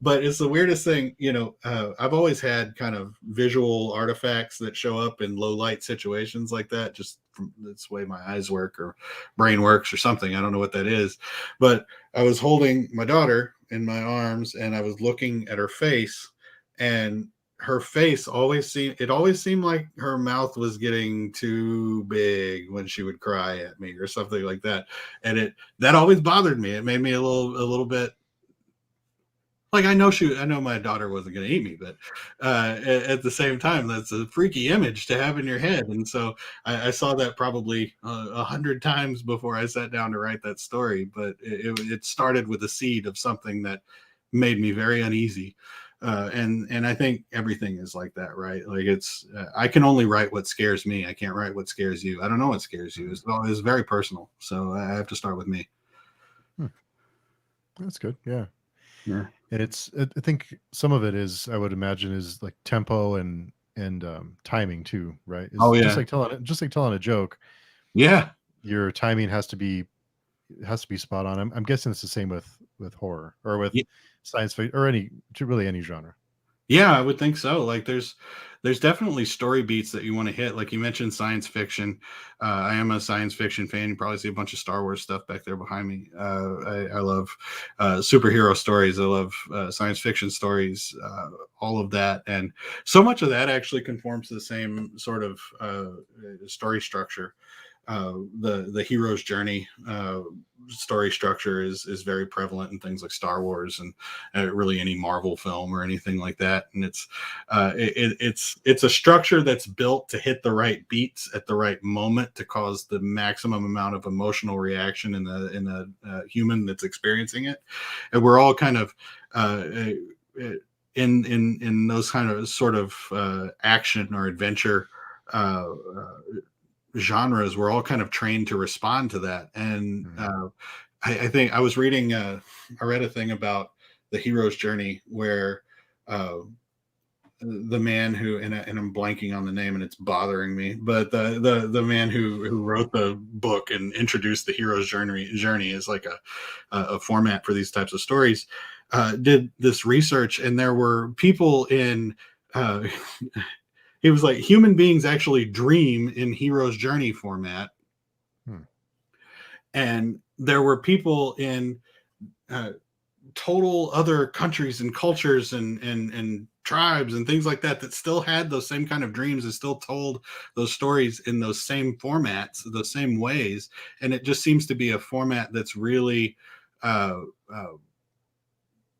but it's the weirdest thing, I've always had kind of visual artifacts that show up in low light situations like that, just from this way my eyes work or brain works or something. I don't know what that is. But I was holding my daughter in my arms and I was looking at her face, and her face always seemed like her mouth was getting too big when she would cry at me or something like that. And that always bothered me. It made me a little bit like, I know my daughter wasn't going to eat me, but at the same time, that's a freaky image to have in your head. And so I saw that probably 100 times before I sat down to write that story. But it started with a seed of something that made me very uneasy. And I think everything is like that, right? Like I can only write what scares me. I can't write what scares you. I don't know what scares you. It's very personal. So I have to start with me. Hmm. That's good. Yeah. Yeah. And I think some of it is, I would imagine, is like tempo and timing too, right? Oh Is yeah. just like telling a joke. Yeah. Your timing has to be spot on. I'm guessing it's the same with horror or with science fiction or really any genre. Yeah, I would think so. Like there's definitely story beats that you want to hit. Like you mentioned science fiction. I am a science fiction fan. You probably see a bunch of Star Wars stuff back there behind me. I love superhero stories. I love science fiction stories, all of that. And so much of that actually conforms to the same sort of story structure. The hero's journey story structure is very prevalent in things like Star Wars and really any Marvel film or anything like that. And it's a structure that's built to hit the right beats at the right moment to cause the maximum amount of emotional reaction in the human that's experiencing it. And we're all kind of in those kind of sort of action or adventure genres, we're all kind of trained to respond to that. And I think I was reading I read a thing about the hero's journey where uh, the man who and I'm blanking on the name and it's bothering me, but the man who wrote the book and introduced the hero's journey as like a format for these types of stories, did this research, and there were people in uh, it was like human beings actually dream in hero's journey format. Hmm. And there were people in uh, total other countries and cultures and tribes and things like that that still had those same kind of dreams and still told those stories in those same formats, those same ways. And it just seems to be a format that's really uh, uh,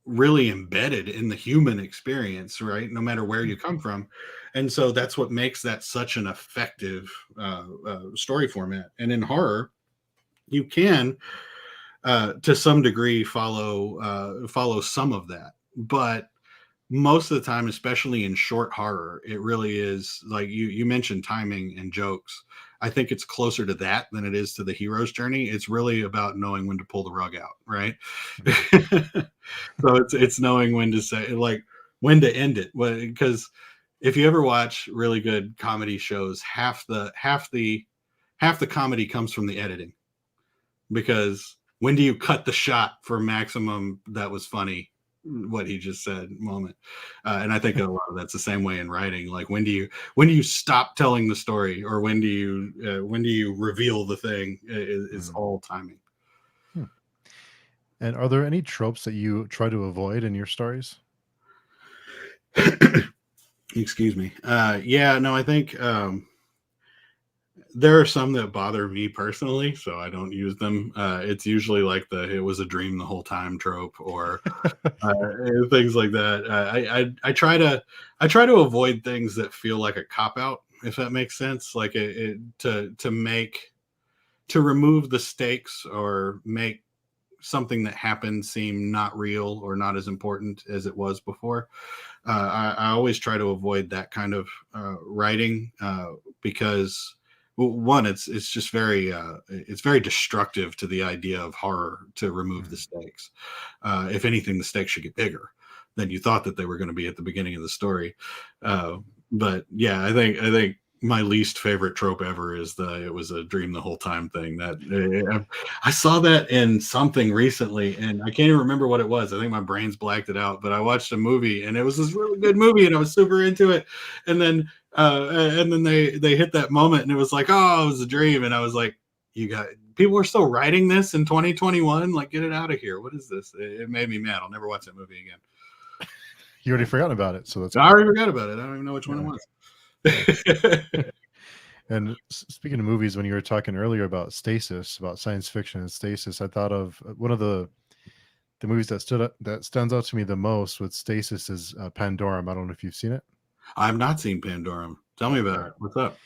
really embedded in the human experience, right? No matter where you come from. And so that's what makes that such an effective story format. And in horror, you can, to some degree, follow some of that, but most of the time, especially in short horror, it really is like you mentioned timing and jokes. I think it's closer to that than it is to the hero's journey. It's really about knowing when to pull the rug out, right? So it's knowing when to say, like, when to end it. Because if you ever watch really good comedy shows, half the comedy comes from the editing. because when do you cut the shot for maximum that was funny, what he just said moment. And I think a lot of that's the same way in writing. Like when do you stop telling the story, or when do you reveal the thing, is Mm. all timing. Hmm. And are there any tropes that you try to avoid in your stories? Excuse me. Yeah, no, I think there are some that bother me personally, so I don't use them. It's usually like the "it was a dream the whole time" trope, or things like that. I try to avoid things that feel like a cop out, if that makes sense. Like to remove the stakes, or make something that happened seem not real or not as important as it was before. I always try to avoid that kind of writing, because one, it's just it's very destructive to the idea of horror to remove the Mm. stakes. If anything, the stakes should get bigger than you thought that they were going to be at the beginning of the story. Uh, but yeah, I think my least favorite trope ever is the "it was a dream the whole time" thing. That I saw that in something recently, and I can't even remember what it was. I think my brain's blacked it out. But I watched a movie, and it was this really good movie, and I was super into it. And then they hit that moment, and it was like, oh, it was a dream, and I was like, you got people are still writing this in 2021. Like, get it out of here. What is this? It made me mad. I'll never watch that movie again. You already forgotten about it, so that's I good. already forgot about it. I don't even know which one it Yeah. was. Yeah. And speaking of movies, when you were talking earlier about stasis, about science fiction and stasis, I thought of one of the movies that stands out to me the most with stasis is Pandorum. I don't know if you've seen it. I've not seen Pandorum. Tell me about All it. right. What's up?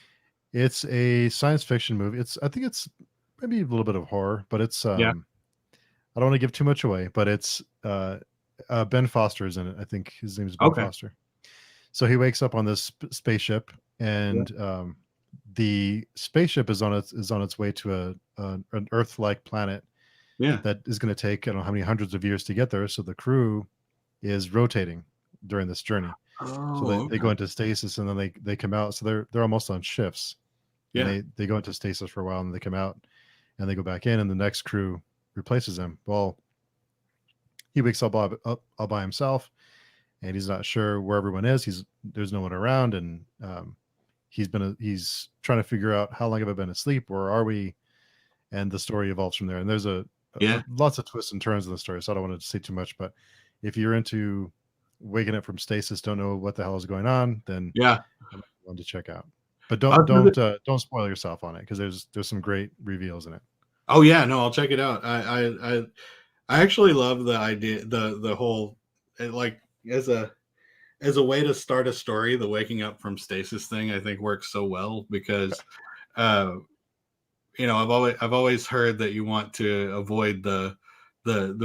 It's a science fiction movie. I think it's maybe a little bit of horror, but it's Yeah. I don't want to give too much away, but it's Ben Foster is in it. I think his name is Ben Okay. Foster. So he wakes up on this spaceship, Yeah. and the spaceship is on its way to an Earth-like planet Yeah. that is going to take I don't know how many hundreds of years to get there. So the crew is rotating during this journey. So Oh, they go okay. into stasis, and then they come out. So they're almost on shifts, and Yeah. they go into stasis for a while, and they come out, and they go back in, and the next crew replaces them. Well, he wakes up all by himself, and he's not sure where everyone is. There's no one around, and he's trying to figure out how long have I been asleep? Where are we? And the story evolves from there. And there's Yeah. lots of twists and turns in the story, so I don't want to say too much. But if you're into waking up from stasis, don't know what the hell is going on, then Yeah. that might be one to check out. But I've heard it. don't spoil yourself on it, because there's some great reveals in it. Oh yeah, no, I'll check it out. I actually love the idea, the whole, like, as a way to start a story, the waking up from stasis thing, I think works so well because uh I've always heard that you want to avoid the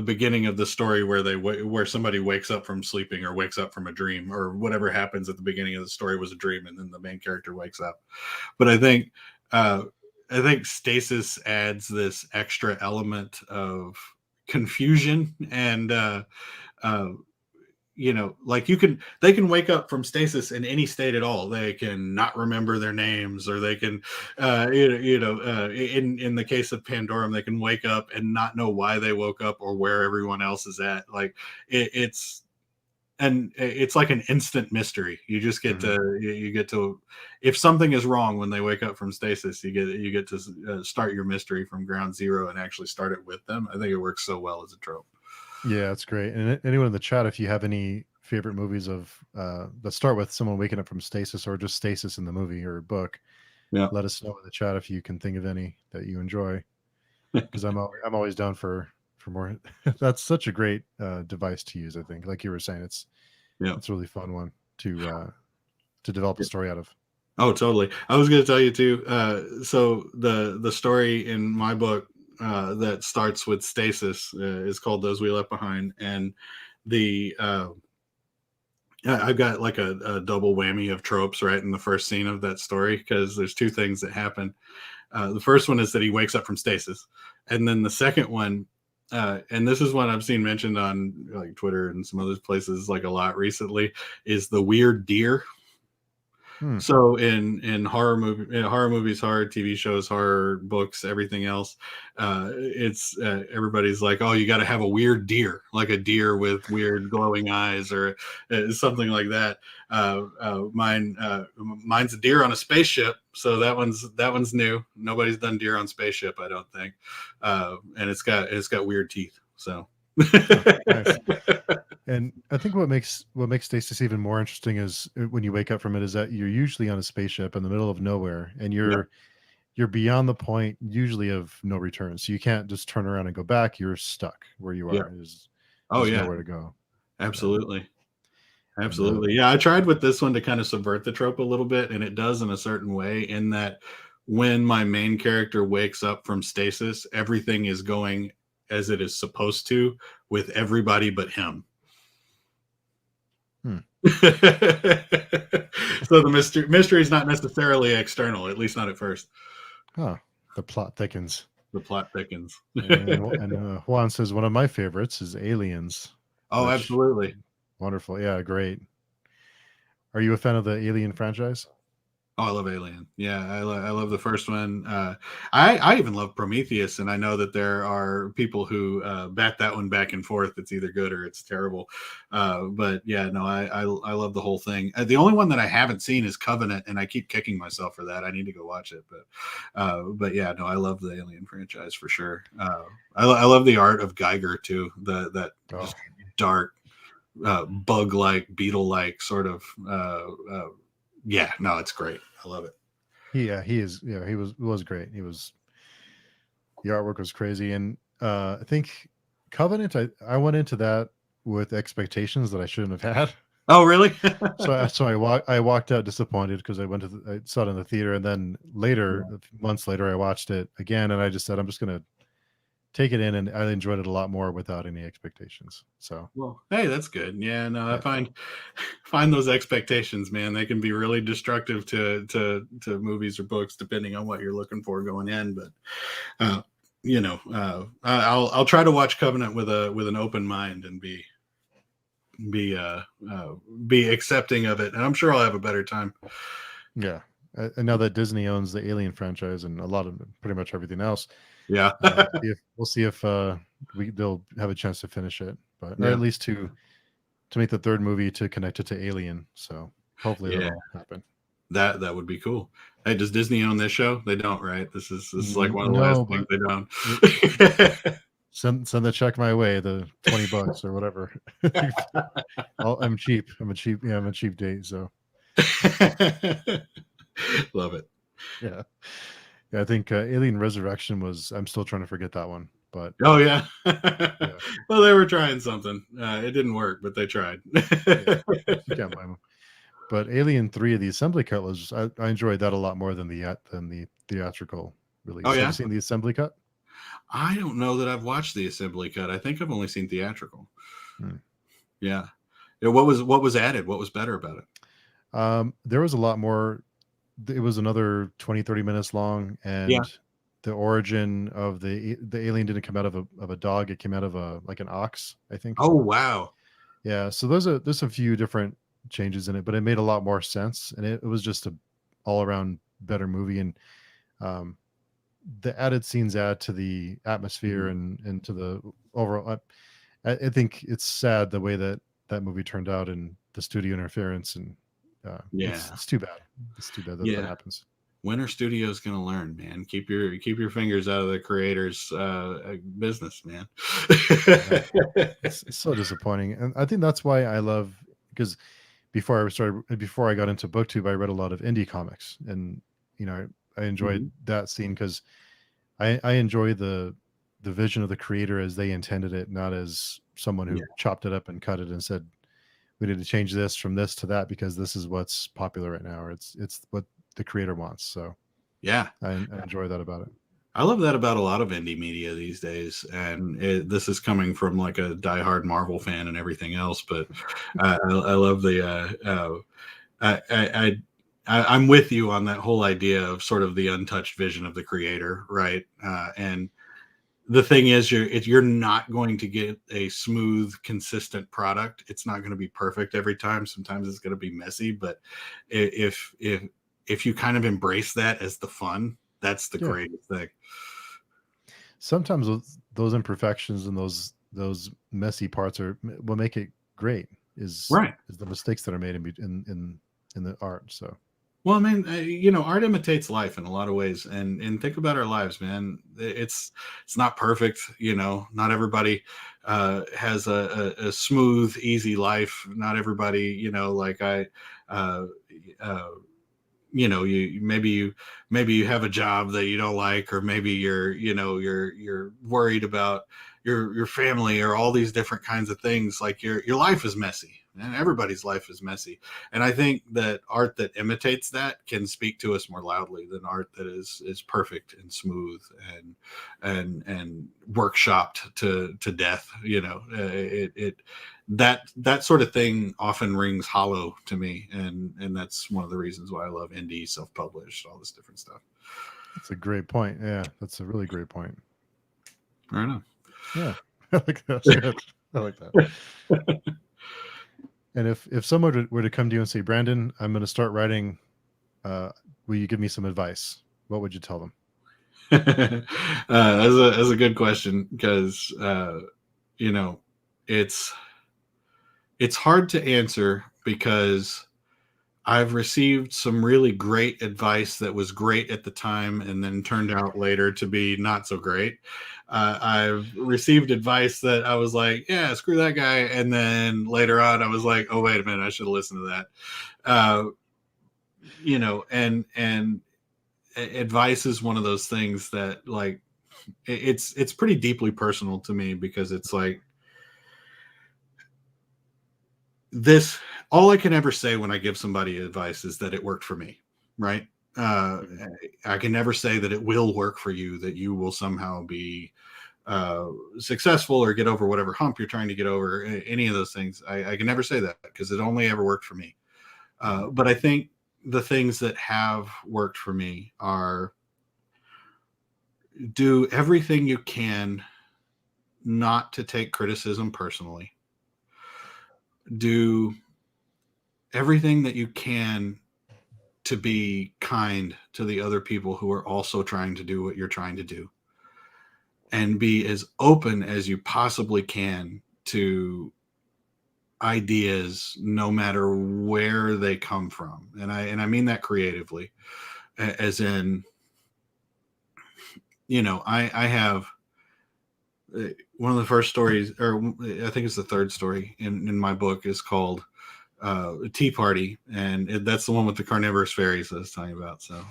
beginning of the story where where somebody wakes up from sleeping, or wakes up from a dream, or whatever happens at the beginning of the story was a dream, and then the main character wakes up. But uh I think stasis adds this extra element of confusion, and uh like, they can wake up from stasis in any state at all. They can not remember their names, or they can in the case of Pandorum, they can wake up and not know why they woke up, or where everyone else is at. Like, it's and it's like an instant mystery. You just get Mhm. to you get to if something is wrong when they wake up from stasis, you get to start your mystery from ground zero, and actually start it with them. I think it works so well as a trope. Yeah, it's great. And anyone in the chat, if you have any favorite movies of that start with someone waking up from stasis, or just stasis in the movie or book, Yeah. let us know in the chat if you can think of any that you enjoy. Because I'm always down for more. That's such a great device to use. I think, like you were saying, Yeah. it's a really fun one to develop a story out of. Oh, totally. I was going to tell you too. So the story in my book that starts with stasis is called "Those We Left Behind," and the I've got like a double whammy of tropes right in the first scene of that story, because there's two things that happen. The first one is that he wakes up from stasis, and then the second one, and this is one I've seen mentioned on like Twitter and some other places like a lot recently, is the weird deer. Hmm. So in horror movies, horror TV shows, horror books, everything else, it's everybody's like, oh, you got to have a weird deer, like a deer with weird glowing eyes, or something like that. Mine's a deer on a spaceship, so that one's new. Nobody's done deer on spaceship, I don't think, and it's got weird teeth. So. Oh, nice. And I think what makes Stasis even more interesting is when you wake up from it is that you're usually on a spaceship in the middle of nowhere, and Yep. you're beyond the point usually of no return. So you can't just turn around and go back. You're stuck where you Yep. are. Oh There's yeah. nowhere to go. Yeah. Absolutely. And Absolutely. Yeah, I tried with this one to kind of subvert the trope a little bit, and it does in a certain way, in that when my main character wakes up from stasis, everything is going as it is supposed to with everybody but him. hmm. So the mystery is not necessarily external, at least not at first. Huh. The plot thickens. The plot thickens. And Juan says one of my favorites is Aliens, Oh, which absolutely. wonderful. Yeah, great. Are you a fan of the Alien franchise? Oh, I love Alien. Yeah, I love the first one. I even love Prometheus, and I know that there are people who bat that one back and forth. It's either good or it's terrible. But yeah, no, I love the whole thing. The only one that I haven't seen is Covenant, and I keep kicking myself for that. I need to go watch it. But yeah, no, I love the Alien franchise for sure. I love the art of Geiger too. That Oh, just dark, bug like, beetle like sort of. Yeah, no, it's great. I love it. he is. Yeah, he was great. The artwork was crazy, and I think Covenant. I went into that with expectations that I shouldn't have had. Oh, really? So I walked out disappointed because I saw it in the theater, and then later, Yeah. a few months later, I watched it again, and I just said I'm just gonna take it in, and I enjoyed it a lot more without any expectations. So Well, hey, that's good. Yeah, no, I yeah, find those expectations, man. They can be really destructive to movies or books, depending on what you're looking for going in. But uh, I'll try to watch Covenant with an open mind and be uh, uh, be accepting of it, and I'm sure I'll have a better time. yeah. And now that Disney owns the Alien franchise and a lot of pretty much everything else, Yeah, we'll see if they'll have a chance to finish it, but or yeah, at least to make the third movie to connect it to Alien. So hopefully yeah. that'll happen. That would be cool. Hey, does Disney own this show? They don't, right? This is like one of the last No, things but they don't. send the check my way, the $20 or whatever. I'm cheap. I'm a cheap date. So Love it. yeah, yeah. I think Alien Resurrection was. I'm still trying to forget that one, but Oh yeah. yeah, Well, they were trying something. It didn't work, but they tried. yeah. You can't blame them. But Alien 3, the assembly cut was. I enjoyed that a lot more than the theatrical Oh release. Have you yeah. seen the assembly cut? I don't know that I've watched the assembly cut. I think I've only seen theatrical. Hmm. Yeah. Yeah, what was added? What was better about it? There was a lot more. It was another 20-30 minutes long, Yeah. and the origin of the alien didn't come out of a dog. It came out of a like an ox, I think. Oh wow. Yeah, so there's a few different changes in it, but it made a lot more sense, and it was just a all around better movie. And um, the added scenes add to the atmosphere Mhm. and to the overall. I think it's sad the way that movie turned out and the studio interference, and it's Yeah. it's too bad. It's too bad that Yeah. happens. When are studios going to learn, man? Keep your fingers out of the creator's business, man. Yeah, it's so disappointing, and I think that's why I love because before I got into booktube, I read a lot of indie comics, and I enjoyed Mhm. that scene because I enjoy the vision of the creator as they intended it, not as someone Yeah. who chopped it up and cut it and said we need to change this from this to that because this is what's popular right now, or it's what the creator wants. So Yeah. I enjoy that about it. I love that about a lot of indie media these days, and this is coming from like a diehard Marvel fan and everything else. But I love the I, I, I'm with you on that whole idea of sort of the untouched vision of the creator, right? And the thing is, you're not going to get a smooth, consistent product. It's not going to be perfect every time. Sometimes it's going to be messy, but if you kind of embrace that as the fun, that's the Yeah. greatest thing. Sometimes those imperfections and those messy parts are what make it great. Right. Is the mistakes that are made in the art. So Well, I mean, art imitates life in a lot of ways, and think about our lives, man. It's not perfect, Not everybody has a smooth, easy life. Not everybody, like I, uh, uh, maybe you have a job that you don't like, or maybe you're worried about your family, or all these different kinds of things. Like your life is messy, and everybody's life is messy. And I think that art that imitates that can speak to us more loudly than art that is perfect and smooth and workshopped to death. That sort of thing often rings hollow to me, and that's one of the reasons why I love indie, self-published, all this different stuff. that's a great point. Yeah, that's a really great point. Right on. Yeah, I like that. That's good. I like that. And if someone were to come to you and say, Brandon, I'm going to start writing, will you give me some advice? What would you tell them? That's a good question, because it's it's hard to answer, because I've received some really great advice that was great at the time and then turned out later to be not so great. I've received advice that I was like, yeah, screw that guy. And then later on, I was like, oh, wait a minute, I should have listened to that. Uh, and advice is one of those things that, like, it's pretty deeply personal to me, because it's like, this all I can ever say when I give somebody advice is that it worked for me, right? uh I can never say that it will work for you, that you will somehow be successful or get over whatever hump you're trying to get over, any of those things. I can never say that, because it only ever worked for me. But I think the things that have worked for me are: do everything you can not to take criticism personally, do everything that you can to be kind to the other people who are also trying to do what you're trying to do, and be as open as you possibly can to ideas, no matter where they come from. And I mean that creatively, as in, I have one of the first stories, or I think it's the third story in my book, is called Tea Party, and that's the one with the carnivorous fairies that I was telling you about. So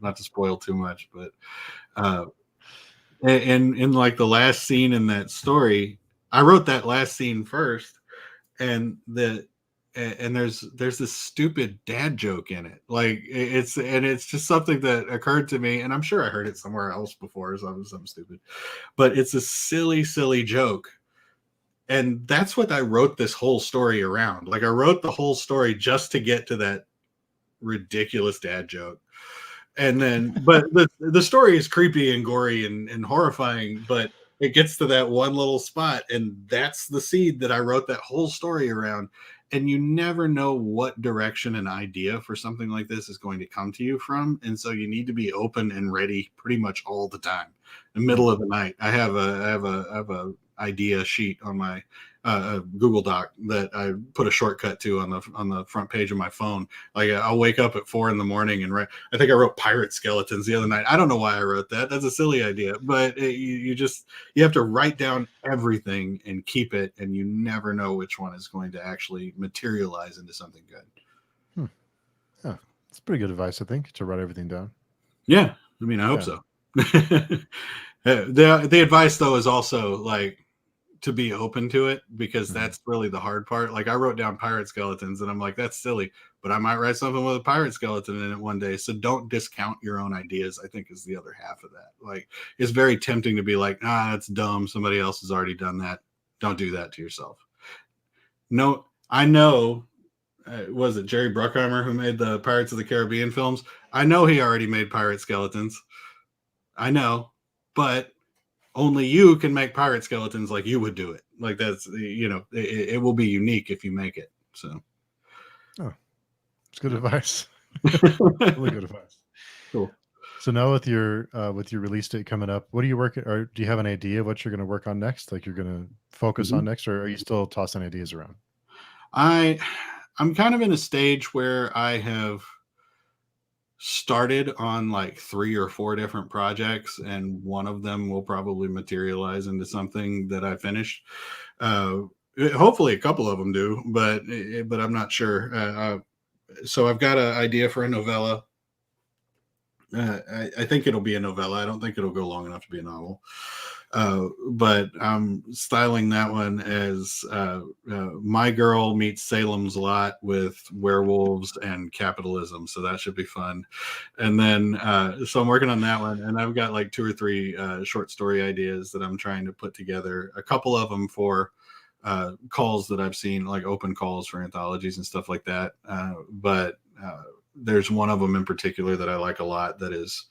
not to spoil too much, but and in like the last scene in that story, I wrote that last scene first, and there's this stupid dad joke in it. Like, it's just something that occurred to me, and I'm sure I heard it somewhere else before, or something stupid, but it's a silly joke. And that's what I wrote this whole story around. Like, I wrote the whole story just to get to that ridiculous dad joke. And then, but the story is creepy and gory and horrifying, but it gets to that one little spot, and that's the seed that I wrote that whole story around. And you never know what direction an idea for something like this is going to come to you from, and so you need to be open and ready pretty much all the time. In the middle of the night, I have a idea sheet on my Google Doc that I put a shortcut to on the front page of my phone. Like, I'll wake up at 4 a.m. and write. I think I wrote pirate skeletons the other night. I don't know why I wrote that. That's a silly idea, but you have to write down everything and keep it, and you never know which one is going to actually materialize into something good. Yeah, it's pretty good advice, I think, to write everything down. Yeah, I mean, I hope so. The advice, though, is also like to be open to it, because that's really the hard part. Like, I wrote down pirate skeletons, and I'm like, that's silly, but I might write something with a pirate skeleton in it one day. So don't discount your own ideas, I think, is the other half of that. Like, it's very tempting to be like, that's dumb, somebody else has already done that. Don't do that to yourself. No, I know. Was it Jerry Bruckheimer who made the Pirates of the Caribbean films? I know he already made pirate skeletons. I know, but only you can make pirate skeletons like you would do it. Like that's, you know, it will be unique if you make it. So, Oh, it's good yeah. advice. Really good advice. Cool. So now with your release date coming up, what are you working, or do you have an idea of what you're going to work on next? Like you're going to focus on Mhm. next, or are you still tossing ideas around? I I'm kind of in a stage where I have started on like 3 or 4 different projects, and one of them will probably materialize into something that I finish. Uh, Hopefully, a couple of them do, but I'm not sure. So I've got an idea for a novella. I think it'll be a novella. I don't think it'll go long enough to be a novel. But I'm styling that one as My Girl Meets Salem's Lot with werewolves and capitalism. So that should be fun. And then, so I'm working on that one, and I've got like 2 or 3 short story ideas that I'm trying to put together. A couple of them for calls that I've seen, like open calls for anthologies and stuff like that. But there's one of them in particular that I like a lot. That is,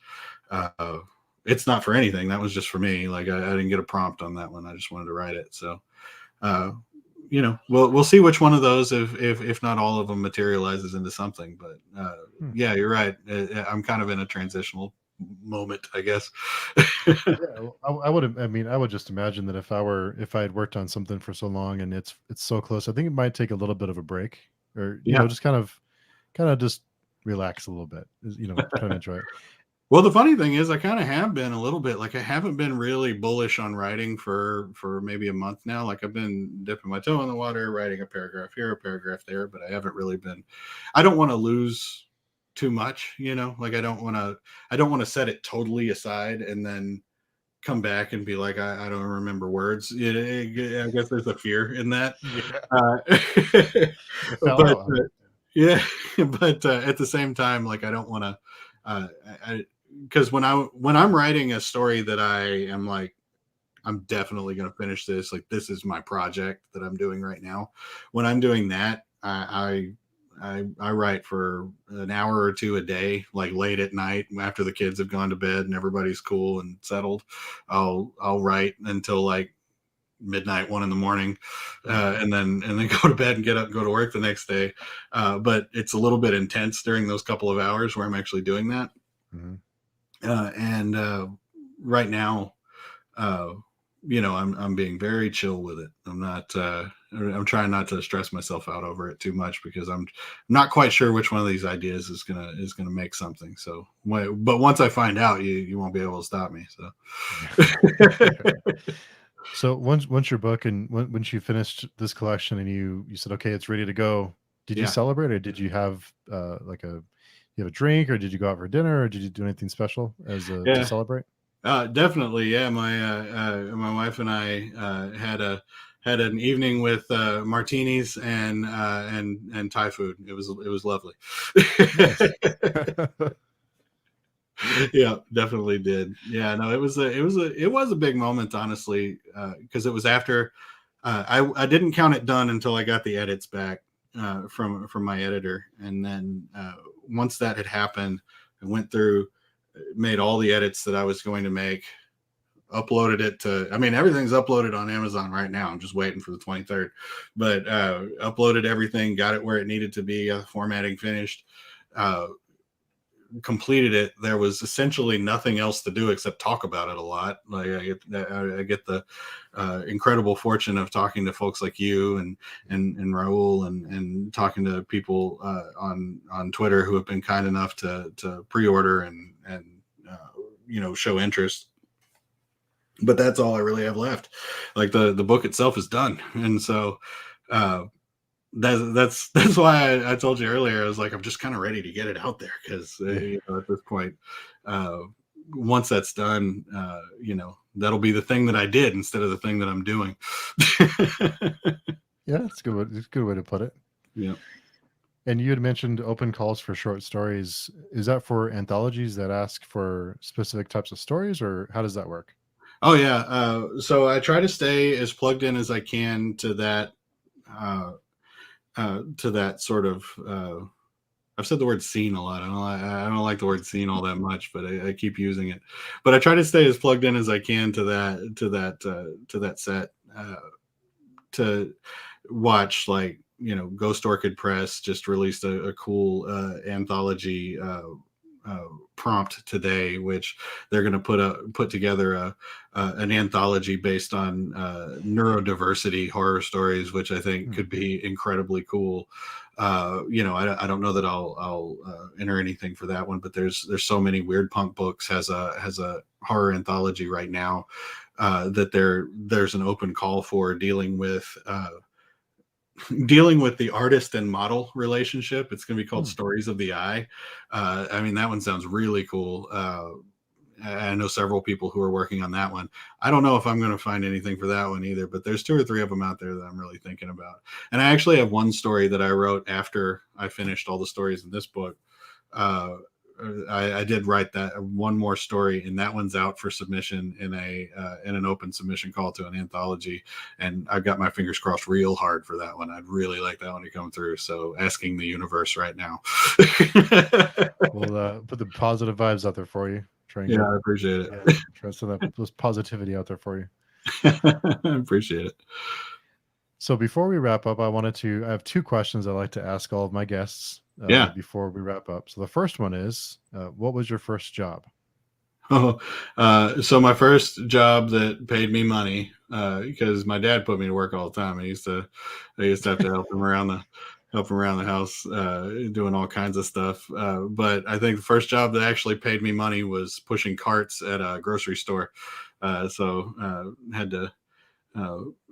uh, it's not for anything. That was just for me. Like I didn't get a prompt on that one. I just wanted to write it. So, uh, you know, we'll see which one of those, if not all of them, materializes into something. But Hmm. yeah, you're right. I'm kind of in a transitional moment, I guess. Yeah, well, I would. I mean, I would just imagine that if I had worked on something for so long and it's so close, I think it might take a little bit of a break, or Yeah. just kind of just relax a little bit. Kind of enjoy it. Well, the funny thing is, I kind of have been a little bit, like I haven't been really bullish on writing for maybe a month now. Like I've been dipping my toe in the water, writing a paragraph here, a paragraph there, but I haven't really been. I don't want to lose too much, you know. Like I don't want to set it totally aside and then come back and be like, I don't remember words. I guess there's a fear in that. Yeah, Uh, it fell but out, huh? yeah, but at the same time, like I don't want to. Uh, because when I'm writing a story that I am like, I'm definitely going to finish this. Like this is my project that I'm doing right now. When I'm doing that, I write for an hour or two a day, like late at night after the kids have gone to bed and everybody's cool and settled. I'll write until like midnight, 1 in the morning, and then go to bed and get up and go to work the next day. But it's a little bit intense during those couple of hours where I'm actually doing that. Mhm. And right now, uh, I'm being very chill with it. I'm not. I'm trying not to stress myself out over it too much because I'm not quite sure which one of these ideas is gonna make something. So, but once I find out, you won't be able to stop me. So, So once your book and once you finished this collection and you said, okay, it's ready to go, did you yeah. celebrate, or did you have you have a drink, or did you go out for dinner, or did you do anything special to Yeah. celebrate? Definitely, yeah. My wife and I had an evening with martinis and Thai food. It was lovely. Nice. Yeah, definitely did. Yeah, no, it was a big moment, honestly, because it was after I didn't count it done until I got the edits back from my editor, and then once that had happened, I went through, made all the edits that I was going to make, uploaded it to, I mean, everything's uploaded on Amazon right now. I'm just waiting for the 23rd, but uploaded everything, got it where it needed to be, formatting finished, uh, completed it. There was essentially nothing else to do except talk about it a lot. Like I get the incredible fortune of talking to folks like you and Raul, and talking to people on Twitter who have been kind enough to pre-order and show interest. But that's all I really have left. Like the book itself is done, and so uh, that's why I told you earlier. I was like, I'm just kind of ready to get it out there because Yeah, at this point, uh, once that's done, that'll be the thing that I did instead of the thing that I'm doing. yeah, it's a good. It's a good way to put it. Yeah. And you had mentioned open calls for short stories. Is that for anthologies that ask for specific types of stories, or how does that work? Oh yeah. So I try to stay as plugged in as I can to that sort of I've said the word scene a lot. I don't like the word scene all that much, but I keep using it. But I try to stay as plugged in as I can to that set. To watch, like, Ghost Orchid Press just released a cool anthology prompt today, which they're going to put together an anthology based on neurodiversity horror stories, which I think could be incredibly cool. I don't know that I'll enter anything for that one, but there's so many. Weird Punk Books has a horror anthology right now that there's an open call for dealing with the artist and model relationship. It's going to be called Stories of the Eye. I mean, that one sounds really cool. I know several people who are working on that one. I don't know if I'm going to find anything for that one either, but there's 2 or 3 of them out there that I'm really thinking about. And I actually have one story that I wrote after I finished all the stories in this book. I did write that one more story, and that one's out for submission in an open submission call to an anthology. And I've got my fingers crossed real hard for that one. I'd really like that one to come through. So asking the universe right now. We'll put the positive vibes out there for you. I appreciate it. Try to send those positivity out there for you. I appreciate it. So before we wrap up, I have 2 questions I'd like to ask all of my guests before we wrap up. So the first one is, what was your first job? So my first job that paid me money, because my dad put me to work all the time. I used to have to help him around the house, doing all kinds of stuff. But I think the first job that actually paid me money was pushing carts at a grocery store. So had to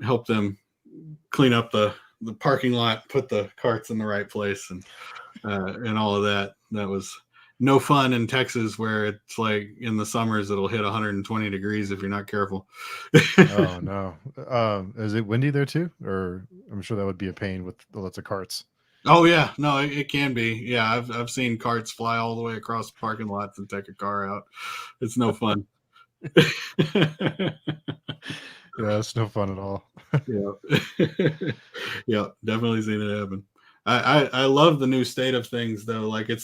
help them clean up the parking lot, put the carts in the right place, and all of that. That was no fun in Texas, where it's like in the summers it'll hit 120 degrees if you're not careful. Oh no. Is it windy there too? Or I'm sure that would be a pain with lots of carts. Oh yeah, no, it can be. Yeah, I've seen carts fly all the way across the parking lots and take a car out. It's no fun. Yeah, it's no fun at all. Yeah, definitely seen it happen. I love the new state of things though. Like I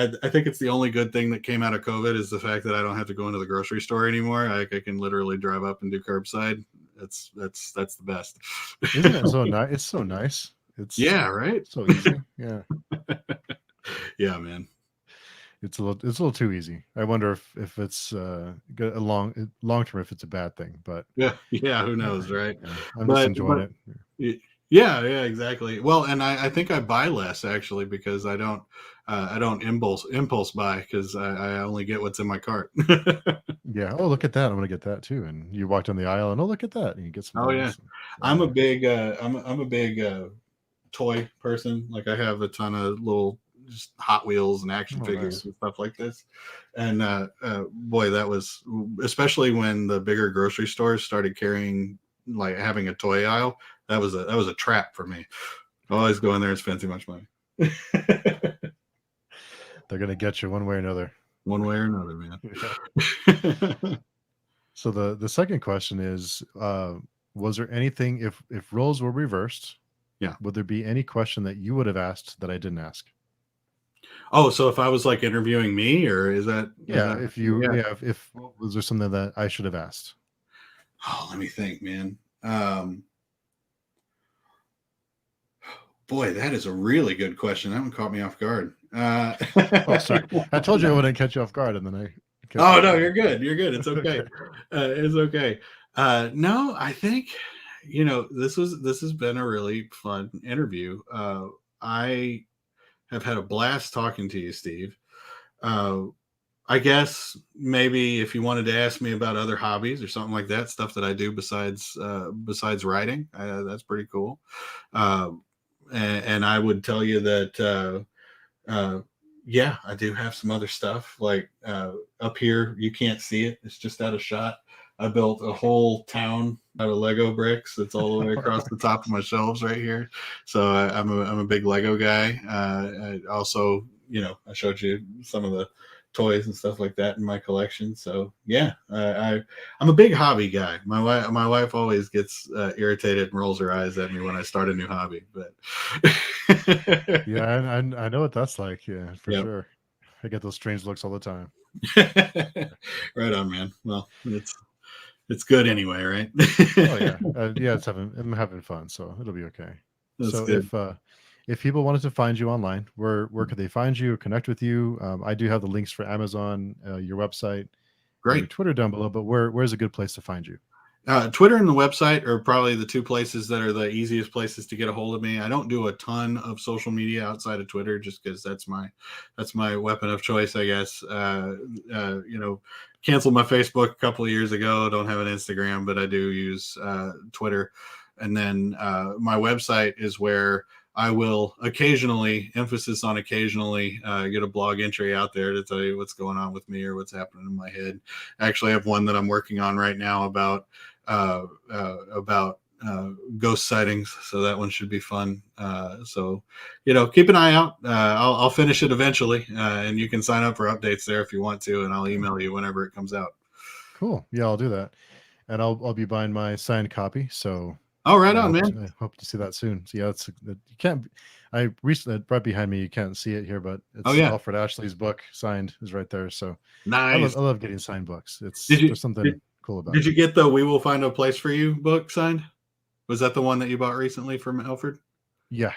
think it's the only good thing that came out of COVID is the fact that I don't have to go into the grocery store anymore. I can literally drive up and do curbside. That's the best. Isn't it so nice? It's so nice. Right. So easy. Yeah. Yeah, man. It's a little too easy. I wonder if it's good long term, if it's a bad thing. But yeah, who knows, right? Yeah, I'm just enjoying it. Yeah, exactly. Well, and I think I buy less actually because I don't impulse buy, because I only get what's in my cart. Yeah. Oh, look at that! I'm gonna get that too. And you walk down the aisle, and look at that, and you get some. Oh yeah, I'm a big I'm a big toy person. Like I have a ton of little just Hot Wheels and action figures and stuff like this. And boy, that was, especially when the bigger grocery stores started carrying, like having a toy aisle, that was a trap for me. I always go in there and spend too much money. They're gonna get you one way or another. One way or another, man. So the second question is, was there anything, if roles were reversed, would there be any question that you would have asked that I didn't ask? Oh, so if I was like interviewing me, or is that? If was there something that I should have asked? Oh, let me think, man. Boy, that is a really good question. That one caught me off guard. Oh, sorry. I told you I wouldn't catch you off guard, and then I. Oh no, you're good. You're good. It's okay. It's okay. No, I think this has been a really fun interview. I have had a blast talking to you, Steve. I guess maybe if you wanted to ask me about other hobbies or something like that, stuff that I do besides writing, that's pretty cool. And I would tell you that, I do have some other stuff. Like up here, you can't see it; it's just out of shot. I built a whole town out of Lego bricks. It's all the way across the top of my shelves right here. So I'm a big Lego guy. I also, I showed you some of the toys and stuff like that in my collection. So yeah, I'm a big hobby guy. My wife always gets irritated and rolls her eyes at me when I start a new hobby. But Yeah, I know what that's like. Yeah, for Yep. sure. I get those strange looks all the time. Right on, man. Well, it's good anyway, right? Oh yeah, yeah. I'm having fun, so it'll be okay. That's So good. if people wanted to find you online, where could they find you, connect with you? I do have the links for Amazon, your website, and your Great. Twitter down below. But where's a good place to find you? Twitter and the website are probably the two places that are the easiest places to get a hold of me. I don't do a ton of social media outside of Twitter, just because that's my weapon of choice, I guess. Canceled my Facebook a couple of years ago. Don't have an Instagram, but I do use Twitter. And then my website is where I will occasionally, emphasis on occasionally, get a blog entry out there to tell you what's going on with me or what's happening in my head. I actually have one that I'm working on right now about ghost sightings, so that one should be fun. So keep an eye out. I'll finish it eventually, and you can sign up for updates there if you want to, and I'll Yeah. email you whenever it comes out. Cool. Yeah, I'll do that, and I'll be buying my signed copy. So Oh, right on, man. I hope to see that soon. So yeah, you can't. I recently right behind me. You can't see it here, but Oh it's yeah, Alfred Ashley's book signed is right there. So nice. I love getting signed books. Did There's you something cool about did it. you get the "We Will Find a Place for You" book signed? Was that the one that you bought recently from Alfred? Yeah,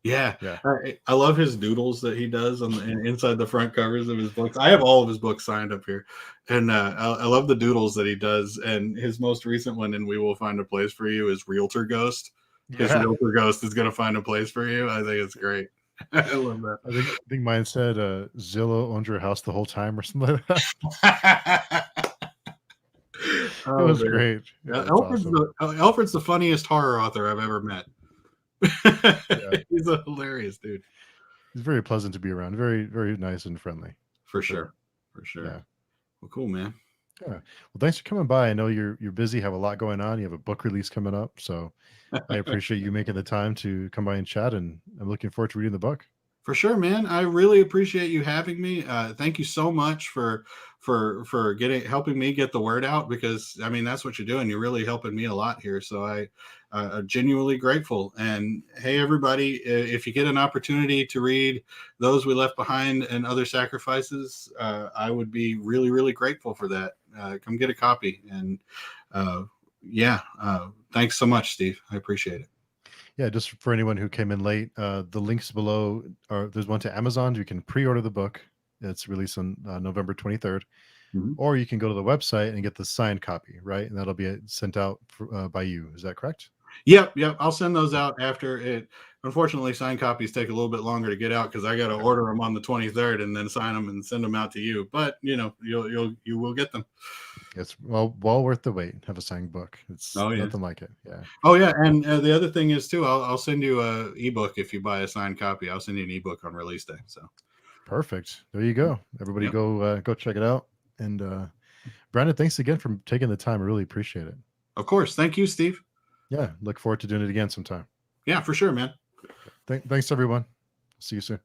Yeah, yeah, I love his doodles that he does on inside the front covers of his books. I have all of his books signed up here, and I love the doodles that he does. And his most recent one, "And We Will Find a Place for You," is Realtor Ghost, because yeah. Realtor Ghost is going to find a place for you. I think it's great. I love I think mine said Zillow owned your house the whole time or something like that. that. It Oh was man, great. Yeah, it's awesome. Alfred's the funniest horror author I've ever met. Yeah, He's a hilarious dude. he's very pleasant to be around. Very very nice and friendly For for sure. sure, for sure. Yeah. Well, cool, man. Yeah. Well, thanks for coming by. I know you're busy, have a lot going on. You have a book release coming up, so I appreciate you making the time to come by and chat, and I'm looking forward to reading the book. For sure, man. I really appreciate you having me. Thank you so much for getting helping me get the word out, because I mean that's what you're doing. You're really helping me a lot here. So I'm genuinely grateful. And hey, everybody, if you get an opportunity to read "Those We Left Behind and Other Sacrifices," I would be really really grateful for that. Come get a copy. And yeah, thanks so much, Steve. I appreciate it. Yeah, just for anyone who came in late, the links below are there's one to Amazon. You can pre-order the book. It's released on November 23rd, Mhm. or you can go to the website and get the signed copy, right? And that'll be sent out by you. Is that correct? Yep. I'll send those out after it. Unfortunately, signed copies take a little bit longer to get out because I got to Yeah. order them on the 23rd and then sign them and send them out to you. But you will get them. It's well worth the wait. Have a signed book. It's Oh yeah. nothing like it. Yeah. Oh yeah. And the other thing is too, I'll send you a ebook if you buy a signed copy. I'll send you an ebook on release day. So Perfect. There you go. Everybody yep. go check it out. And Brandon, thanks again for taking the time. I really appreciate it. Of course. Thank you, Steve. Yeah, look forward to doing it again sometime. Yeah, for sure, man. Thanks everyone. See you soon.